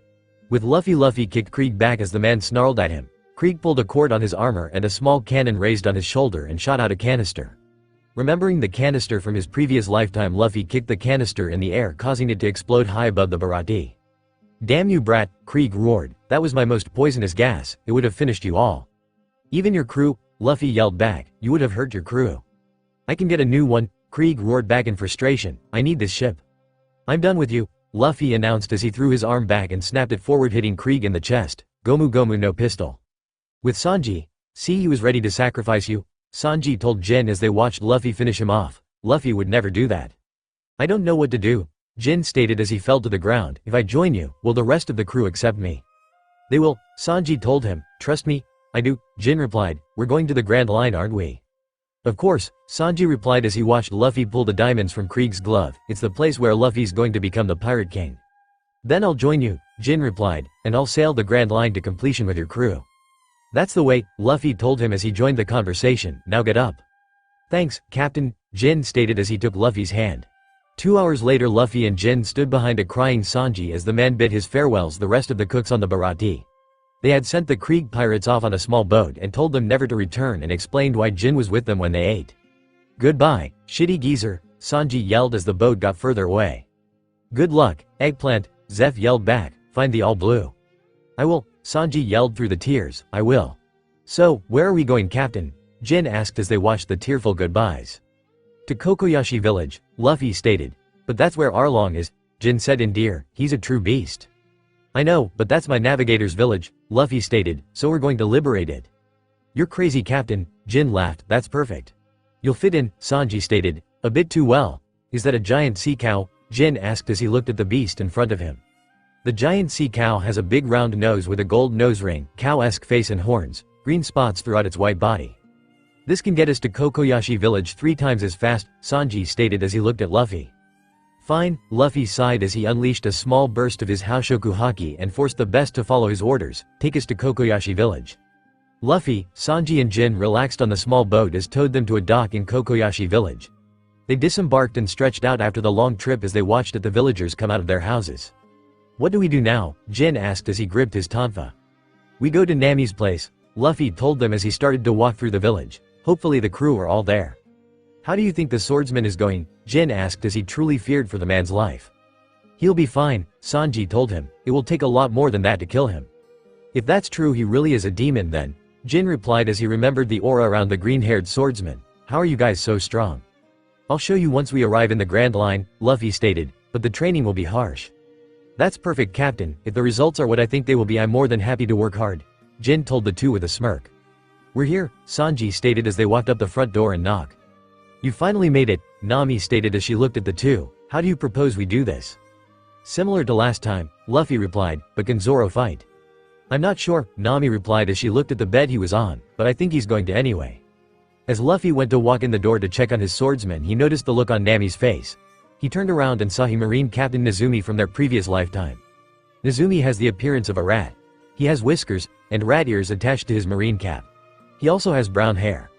With Luffy kicked Krieg back as the man snarled at him. Krieg pulled a cord on his armor and a small cannon raised on his shoulder and shot out a canister. Remembering the canister from his previous lifetime, Luffy kicked the canister in the air, causing it to explode high above the Baratie. "Damn you, brat," Krieg roared. "That was my most poisonous gas. It would have finished you all." "Even your crew," Luffy yelled back. "You would have hurt your crew." "I can get a new one," Krieg roared back in frustration. "I need this ship." "I'm done with you," Luffy announced as he threw his arm back and snapped it forward, hitting Krieg in the chest. "Gomu Gomu no pistol." With Sanji, "See, he was ready to sacrifice you," Sanji told Jin as they watched Luffy finish him off. "Luffy would never do that." "I don't know what to do," Jin stated as he fell to the ground. "If I join you, will the rest of the crew accept me?" "They will," Sanji told him. "Trust me." "I do," Jin replied. "We're going to the Grand Line, aren't we?" "Of course," Sanji replied as he watched Luffy pull the diamonds from Krieg's glove. "It's the place where Luffy's going to become the Pirate King." "Then I'll join you," Jin replied, "and I'll sail the Grand Line to completion with your crew." "That's the way," Luffy told him as he joined the conversation. "Now get up." "Thanks, Captain," Jin stated as he took Luffy's hand. 2 hours later, Luffy and Jin stood behind a crying Sanji as the man bid his farewells the rest of the cooks on the Baratie. They had sent the Krieg pirates off on a small boat and told them never to return and explained why Jin was with them when they ate. "Goodbye, shitty geezer," Sanji yelled as the boat got further away. "Good luck, eggplant," Zeph yelled back, "find the all blue." "I will," Sanji yelled through the tears, "I will." "So, where are we going, Captain?" Jin asked as they watched the tearful goodbyes. "To Kokoyashi village," Luffy stated. "But that's where Arlong is," Jin said in deer, "he's a true beast." "I know, but that's my navigator's village," Luffy stated, "so we're going to liberate it." "You're crazy, Captain," Jin laughed, "that's perfect." "You'll fit in," Sanji stated, "a bit too well." "Is that a giant sea cow?" Jin asked as he looked at the beast in front of him. The giant sea cow has a big round nose with a gold nose ring, cow-esque face and horns, green spots throughout its white body. "This can get us to Kokoyashi village 3 times as fast," Sanji stated as he looked at Luffy. "Fine," Luffy sighed as he unleashed a small burst of his Haoshoku haki and forced the best to follow his orders, "Take us to Kokoyashi village." Luffy, Sanji and Jin relaxed on the small boat as towed them to a dock in Kokoyashi village. They disembarked and stretched out after the long trip as they watched at the villagers come out of their houses. "What do we do now?" Jin asked as he gripped his tonfa. "We go to Nami's place," Luffy told them as he started to walk through the village. "Hopefully the crew are all there." "How do you think the swordsman is going?" Jin asked as he truly feared for the man's life. "He'll be fine," Sanji told him. "It will take a lot more than that to kill him." "If that's true, he really is a demon then," Jin replied as he remembered the aura around the green-haired swordsman. "How are you guys so strong?" "I'll show you once we arrive in the Grand Line," Luffy stated, "but the training will be harsh." "That's perfect, Captain. If the results are what I think they will be, I'm more than happy to work hard," Jin told the two with a smirk. "We're here," Sanji stated as they walked up the front door and knocked. "You finally made it," Nami stated as she looked at the two. "How do you propose we do this?" "Similar to last time," Luffy replied, "but can Zoro fight?" "I'm not sure," Nami replied as she looked at the bed he was on, "but I think he's going to anyway." As Luffy went to walk in the door to check on his swordsman, he noticed the look on Nami's face. He turned around and saw he Marine Captain Nezumi from their previous lifetime. Nezumi has the appearance of a rat. He has whiskers and rat ears attached to his marine cap. He also has brown hair.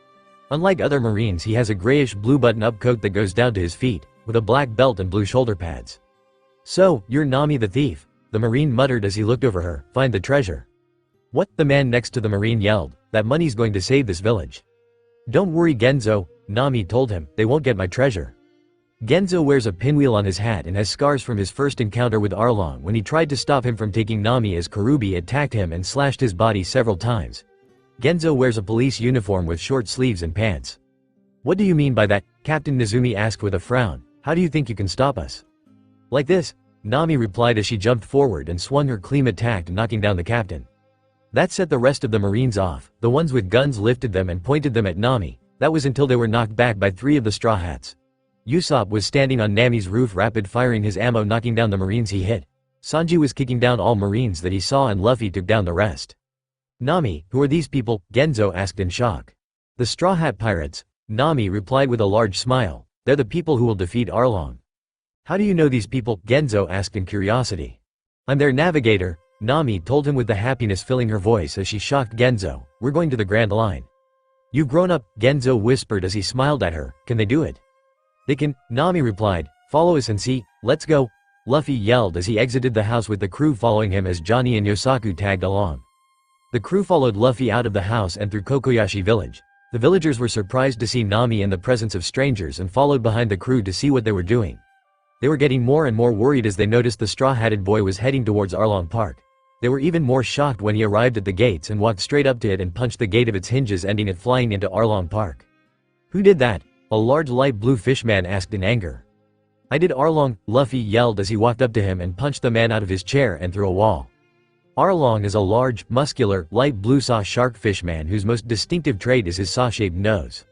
Unlike other Marines, he has a grayish-blue button-up coat that goes down to his feet, with a black belt and blue shoulder pads. "So, you're Nami the thief," the Marine muttered as he looked over her. "Find the treasure." "What?" the man next to the Marine yelled. "That money's going to save this village." "Don't worry, Genzo," Nami told him, "they won't get my treasure." Genzo wears a pinwheel on his hat and has scars from his first encounter with Arlong when he tried to stop him from taking Nami as Karubi attacked him and slashed his body several times. Genzo wears a police uniform with short sleeves and pants. "What do you mean by that?" Captain Nezumi asked with a frown. "How do you think you can stop us?" "Like this," Nami replied as she jumped forward and swung her clean attack, knocking down the captain. That set the rest of the Marines off. The ones with guns lifted them and pointed them at Nami. That was until they were knocked back by 3 of the Straw Hats. Usopp was standing on Nami's roof rapid-firing his ammo, knocking down the Marines he hit. Sanji was kicking down all Marines that he saw and Luffy took down the rest. "Nami, who are these people?" Genzo asked in shock. "The Straw Hat Pirates," Nami replied with a large smile. "They're the people who will defeat Arlong." "How do you know these people?" Genzo asked in curiosity. "I'm their navigator," Nami told him with the happiness filling her voice as she shocked Genzo. "We're going to the Grand Line." "You've grown up," Genzo whispered as he smiled at her. "Can they do it?" "They can," Nami replied. "Follow us and see. Let's go," Luffy yelled as he exited the house with the crew following him as Johnny and Yosaku tagged along. The crew followed Luffy out of the house and through Kokoyashi village. The villagers were surprised to see Nami in the presence of strangers and followed behind the crew to see what they were doing. They were getting more and more worried as they noticed the straw-hatted boy was heading towards Arlong Park. They were even more shocked when he arrived at the gates and walked straight up to it and punched the gate of its hinges, ending it flying into Arlong Park. "Who did that?" a large light blue fishman asked in anger. "I did, Arlong," Luffy yelled as he walked up to him and punched the man out of his chair and through a wall. Arlong is a large, muscular, light blue saw shark fishman whose most distinctive trait is his saw-shaped nose.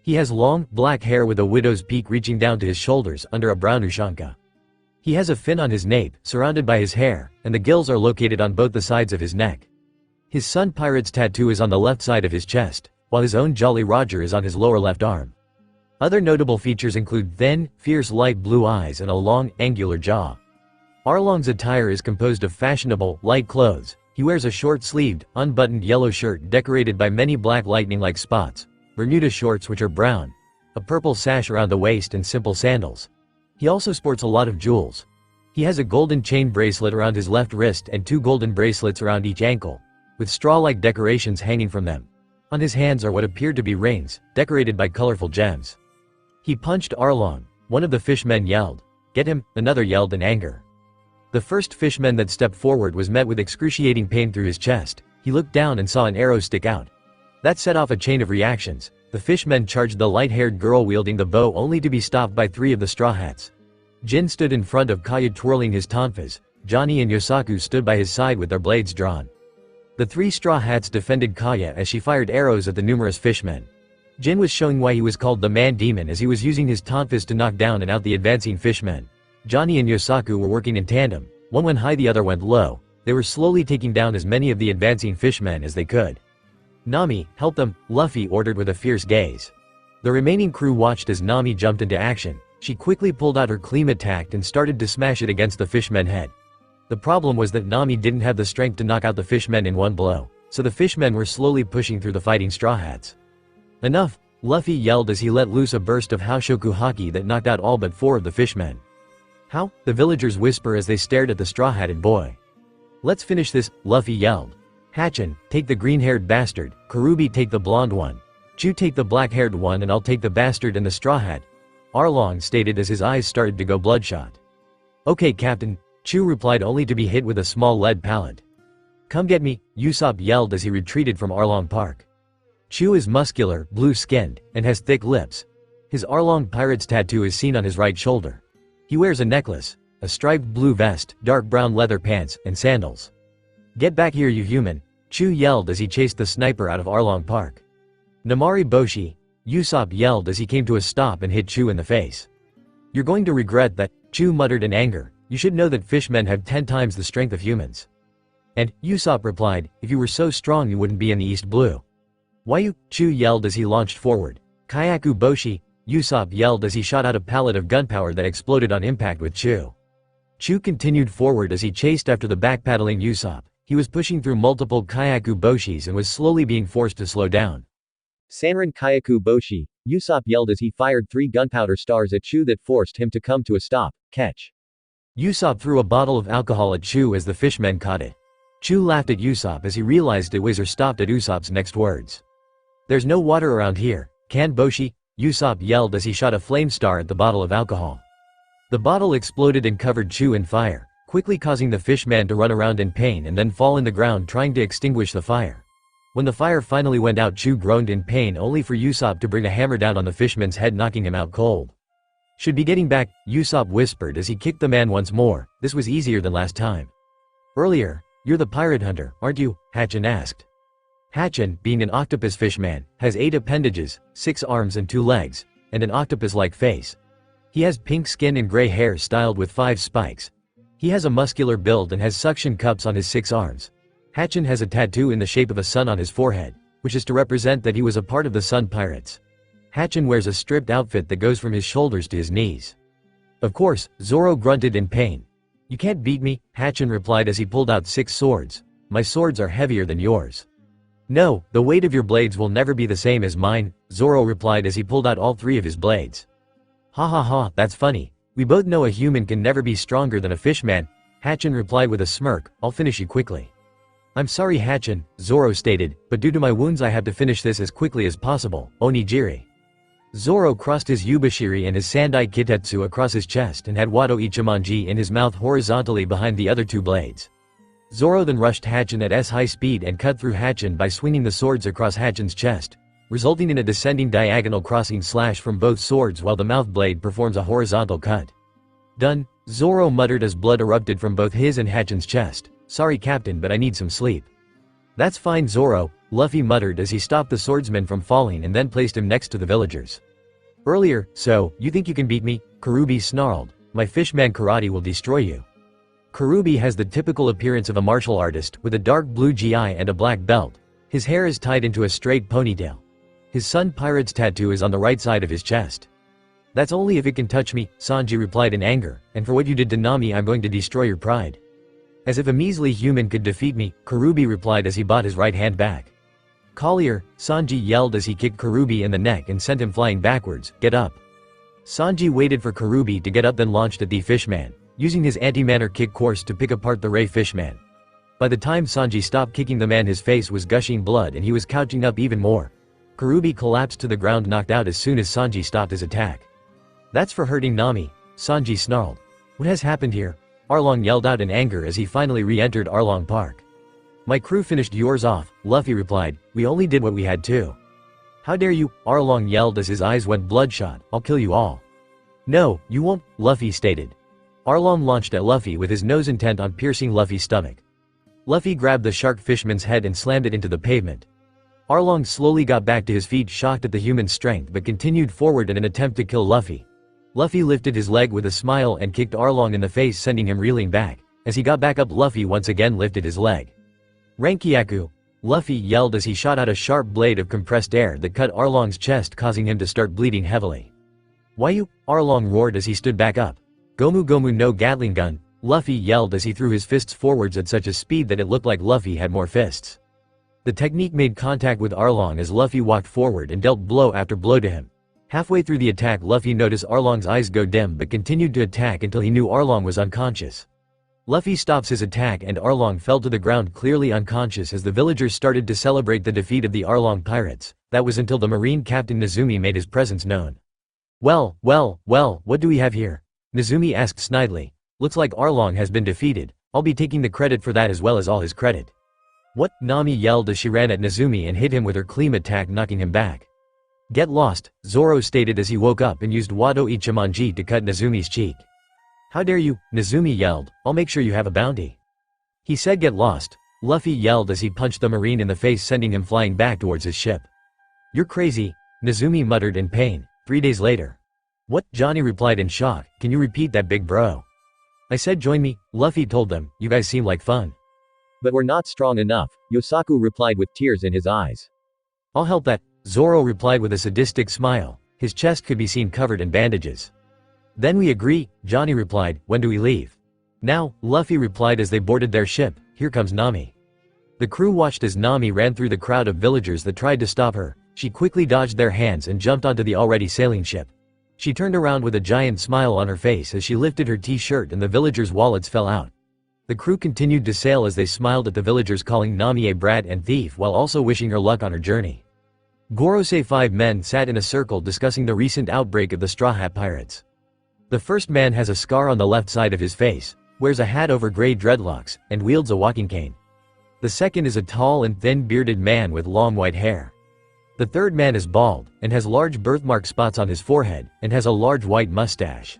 He has long, black hair with a widow's peak reaching down to his shoulders under a brown ushanka. He has a fin on his nape, surrounded by his hair, and the gills are located on both the sides of his neck. His Sun Pirate's tattoo is on the left side of his chest, while his own Jolly Roger is on his lower left arm. Other notable features include thin, fierce light blue eyes and a long, angular jaw. Arlong's attire is composed of fashionable, light clothes. He wears a short-sleeved, unbuttoned yellow shirt decorated by many black lightning-like spots, Bermuda shorts which are brown, a purple sash around the waist and simple sandals. He also sports a lot of jewels. He has a golden chain bracelet around his left wrist and 2 golden bracelets around each ankle, with straw-like decorations hanging from them. On his hands are what appear to be rings, decorated by colorful gems. He punched Arlong. One of the fishmen yelled, "Get him!" Another yelled in anger. The first fishman that stepped forward was met with excruciating pain through his chest. He looked down and saw an arrow stick out. That set off a chain of reactions. The fishmen charged the light-haired girl wielding the bow only to be stopped by 3 of the Straw Hats. Jin stood in front of Kaya twirling his tonfas. Johnny and Yosaku stood by his side with their blades drawn. The 3 Straw Hats defended Kaya as she fired arrows at the numerous fishmen. Jin was showing why he was called the Man-Demon as he was using his tonfas to knock down and out the advancing fishmen. Johnny and Yosaku were working in tandem. One went high, the other went low. They were slowly taking down as many of the advancing fishmen as they could. "Nami, help them," Luffy ordered with a fierce gaze. The remaining crew watched as Nami jumped into action. She quickly pulled out her cleam attack and started to smash it against the fishman's head. The problem was that Nami didn't have the strength to knock out the fishmen in one blow, so the fishmen were slowly pushing through the fighting Straw Hats. "Enough!" Luffy yelled as he let loose a burst of Haoshoku Haki that knocked out all but 4 of the fishmen. "How?" the villagers whisper as they stared at the straw-hatted boy. "Let's finish this," Luffy yelled. "Hatchin, take the green-haired bastard, Karubi take the blonde one, Chu take the black-haired one, and I'll take the bastard and the straw hat," Arlong stated as his eyes started to go bloodshot. "Okay, Captain," Chu replied only to be hit with a small lead pallet. "Come get me," Usopp yelled as he retreated from Arlong Park. Chu is muscular, blue-skinned, and has thick lips. His Arlong Pirates tattoo is seen on his right shoulder. He wears a necklace, a striped blue vest, dark brown leather pants, and sandals. "Get back here, you human," Chu yelled as he chased the sniper out of Arlong Park. "Namari Boshi," Usopp yelled as he came to a stop and hit Chu in the face. "You're going to regret that," Chu muttered in anger. "You should know that fishmen have 10 times the strength of humans." And, Usopp replied, "If you were so strong you wouldn't be in the East Blue." "Why you?" Chu yelled as he launched forward. "Kayaku Boshi," Usopp yelled as he shot out a pallet of gunpowder that exploded on impact with Chu. Chu continued forward as he chased after the backpedaling Usopp. He was pushing through multiple Kayaku Boshis and was slowly being forced to slow down. "Sanran Kayaku Boshi," Usopp yelled as he fired 3 gunpowder stars at Chu that forced him to come to a stop. "Catch." Usopp threw a bottle of alcohol at Chu as the fishmen caught it. Chu laughed at Usopp as he realized it was or stopped at Usopp's next words. "There's no water around here, can Boshi?" Usopp yelled as he shot a flame star at the bottle of alcohol. The bottle exploded and covered Chu in fire, quickly causing the fishman to run around in pain and then fall in the ground trying to extinguish the fire. When the fire finally went out, Chu groaned in pain only for Usopp to bring a hammer down on the fishman's head, knocking him out cold. "Should be getting back," Usopp whispered as he kicked the man once more. This was easier than last time. "Earlier, you're the pirate hunter, aren't you?" Hatchin asked. Hatchin, being an octopus fishman, has 8 appendages, 6 arms and 2 legs, and an octopus-like face. He has pink skin and gray hair styled with 5 spikes. He has a muscular build and has suction cups on his 6 arms. Hatchin has a tattoo in the shape of a sun on his forehead, which is to represent that he was a part of the Sun Pirates. Hatchin wears a stripped outfit that goes from his shoulders to his knees. Of course, Zoro grunted in pain. "You can't beat me," Hatchin replied as he pulled out 6 swords. "My swords are heavier than yours." "No, the weight of your blades will never be the same as mine," Zoro replied as he pulled out all 3 of his blades. "Ha ha ha, that's funny. We both know a human can never be stronger than a fishman," Hatchin replied with a smirk. "I'll finish you quickly." "I'm sorry, Hatchin," Zoro stated, "but due to my wounds I have to finish this as quickly as possible, Onigiri." Zoro crossed his Yubashiri and his Sandai Kitetsu across his chest and had Wado Ichimonji in his mouth horizontally behind the other 2 blades. Zoro then rushed Hatchin at high speed and cut through Hatchin by swinging the swords across Hatchin's chest, resulting in a descending diagonal crossing slash from both swords while the mouth blade performs a horizontal cut. "Done," Zoro muttered as blood erupted from both his and Hatchin's chest. "Sorry, Captain, but I need some sleep." "That's fine, Zoro," Luffy muttered as he stopped the swordsman from falling and then placed him next to the villagers. "Earlier, so, you think you can beat me?" Karubi snarled. "My fishman karate will destroy you." Karubi has the typical appearance of a martial artist, with a dark blue gi and a black belt. His hair is tied into a straight ponytail. His Sun Pirates tattoo is on the right side of his chest. "That's only if it can touch me," Sanji replied in anger, "and for what you did to Nami I'm going to destroy your pride." "As if a measly human could defeat me," Karubi replied as he bought his right hand back. "Collier," Sanji yelled as he kicked Karubi in the neck and sent him flying backwards. "Get up." Sanji waited for Karubi to get up then launched at the fishman, using his anti-manner kick course to pick apart the Ray fishman. By the time Sanji stopped kicking the man, his face was gushing blood and he was couching up even more. Karubi collapsed to the ground, knocked out as soon as Sanji stopped his attack. "That's for hurting Nami," Sanji snarled. "What has happened here?" Arlong yelled out in anger as he finally re-entered Arlong Park. "My crew finished yours off," Luffy replied. "We only did what we had to." "How dare you," Arlong yelled as his eyes went bloodshot. "I'll kill you all." "No, you won't," Luffy stated. Arlong launched at Luffy with his nose intent on piercing Luffy's stomach. Luffy grabbed the shark fishman's head and slammed it into the pavement. Arlong slowly got back to his feet, shocked at the human's strength, but continued forward in an attempt to kill Luffy. Luffy lifted his leg with a smile and kicked Arlong in the face, sending him reeling back. As he got back up, Luffy once again lifted his leg. "Rankyaku!" Luffy yelled as he shot out a sharp blade of compressed air that cut Arlong's chest, causing him to start bleeding heavily. "Why you?" Arlong roared as he stood back up. "Gomu Gomu no Gatling gun!" Luffy yelled as he threw his fists forwards at such a speed that it looked like Luffy had more fists. The technique made contact with Arlong as Luffy walked forward and dealt blow after blow to him. Halfway through the attack, Luffy noticed Arlong's eyes go dim but continued to attack until he knew Arlong was unconscious. Luffy stops his attack and Arlong fell to the ground clearly unconscious as the villagers started to celebrate the defeat of the Arlong pirates. That was until the Marine Captain Nezumi made his presence known. Well, what do we have here?" Nezumi asked snidely. "Looks like Arlong has been defeated. I'll be taking the credit for that as well as all his credit." "What?" Nami yelled as she ran at Nezumi and hit him with her clean attack, knocking him back. "Get lost," Zoro stated as he woke up and used Wado Ichimonji to cut Nezumi's cheek. "How dare you?" Nezumi yelled. "I'll make sure you have a bounty." He said get lost. Luffy yelled as he punched the Marine in the face, sending him flying back towards his ship. "You're crazy," Nezumi muttered in pain. 3 days later. "What?" Johnny replied in shock. "Can you repeat that, big bro?" "I said join me," Luffy told them. "You guys seem like fun." "But we're not strong enough," Yosaku replied with tears in his eyes. "I'll help that," Zoro replied with a sadistic smile. His chest could be seen covered in bandages. "Then we agree," Johnny replied. "When do we leave?" "Now," Luffy replied as they boarded their ship. "Here comes Nami." The crew watched as Nami ran through the crowd of villagers that tried to stop her. She quickly dodged their hands and jumped onto the already sailing ship. She turned around with a giant smile on her face as she lifted her t-shirt and the villagers' wallets fell out. The crew continued to sail as they smiled at the villagers, calling Nami a brat and thief while also wishing her luck on her journey. Gorosei 5 men sat in a circle discussing the recent outbreak of the Straw Hat Pirates. The first man has a scar on the left side of his face, wears a hat over gray dreadlocks, and wields a walking cane. The second is a tall and thin bearded man with long white hair. The third man is bald, and has large birthmark spots on his forehead, and has a large white mustache.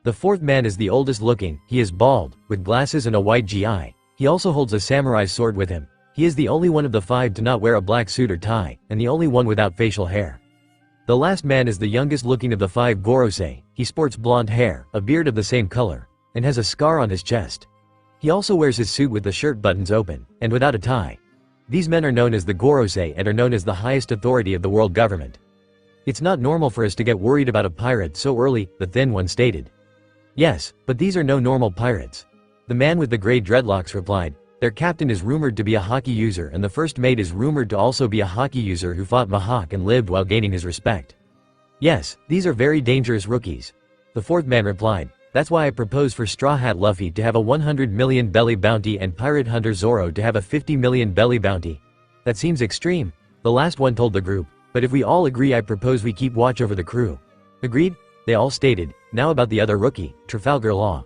The fourth man is the oldest looking. He is bald, with glasses and a white GI. He also holds a samurai sword with him. He is the only one of the 5 to not wear a black suit or tie, and the only one without facial hair. The last man is the youngest looking of the 5 Gorosei. He sports blonde hair, a beard of the same color, and has a scar on his chest. He also wears his suit with the shirt buttons open, and without a tie. These men are known as the Gorosei and are known as the highest authority of the world government. "It's not normal for us to get worried about a pirate so early," the thin one stated. "Yes, but these are no normal pirates," the man with the gray dreadlocks replied. "Their captain is rumored to be a hockey user and the first mate is rumored to also be a hockey user who fought Mihawk and lived while gaining his respect." "Yes, these are very dangerous rookies," the fourth man replied. "That's why I propose for Straw Hat Luffy to have a 100 million belly bounty and Pirate Hunter Zoro to have a 50 million belly bounty." "That seems extreme," the last one told the group. "But if we all agree, I propose we keep watch over the crew." "Agreed," they all stated. Now about the other rookie, Trafalgar Law.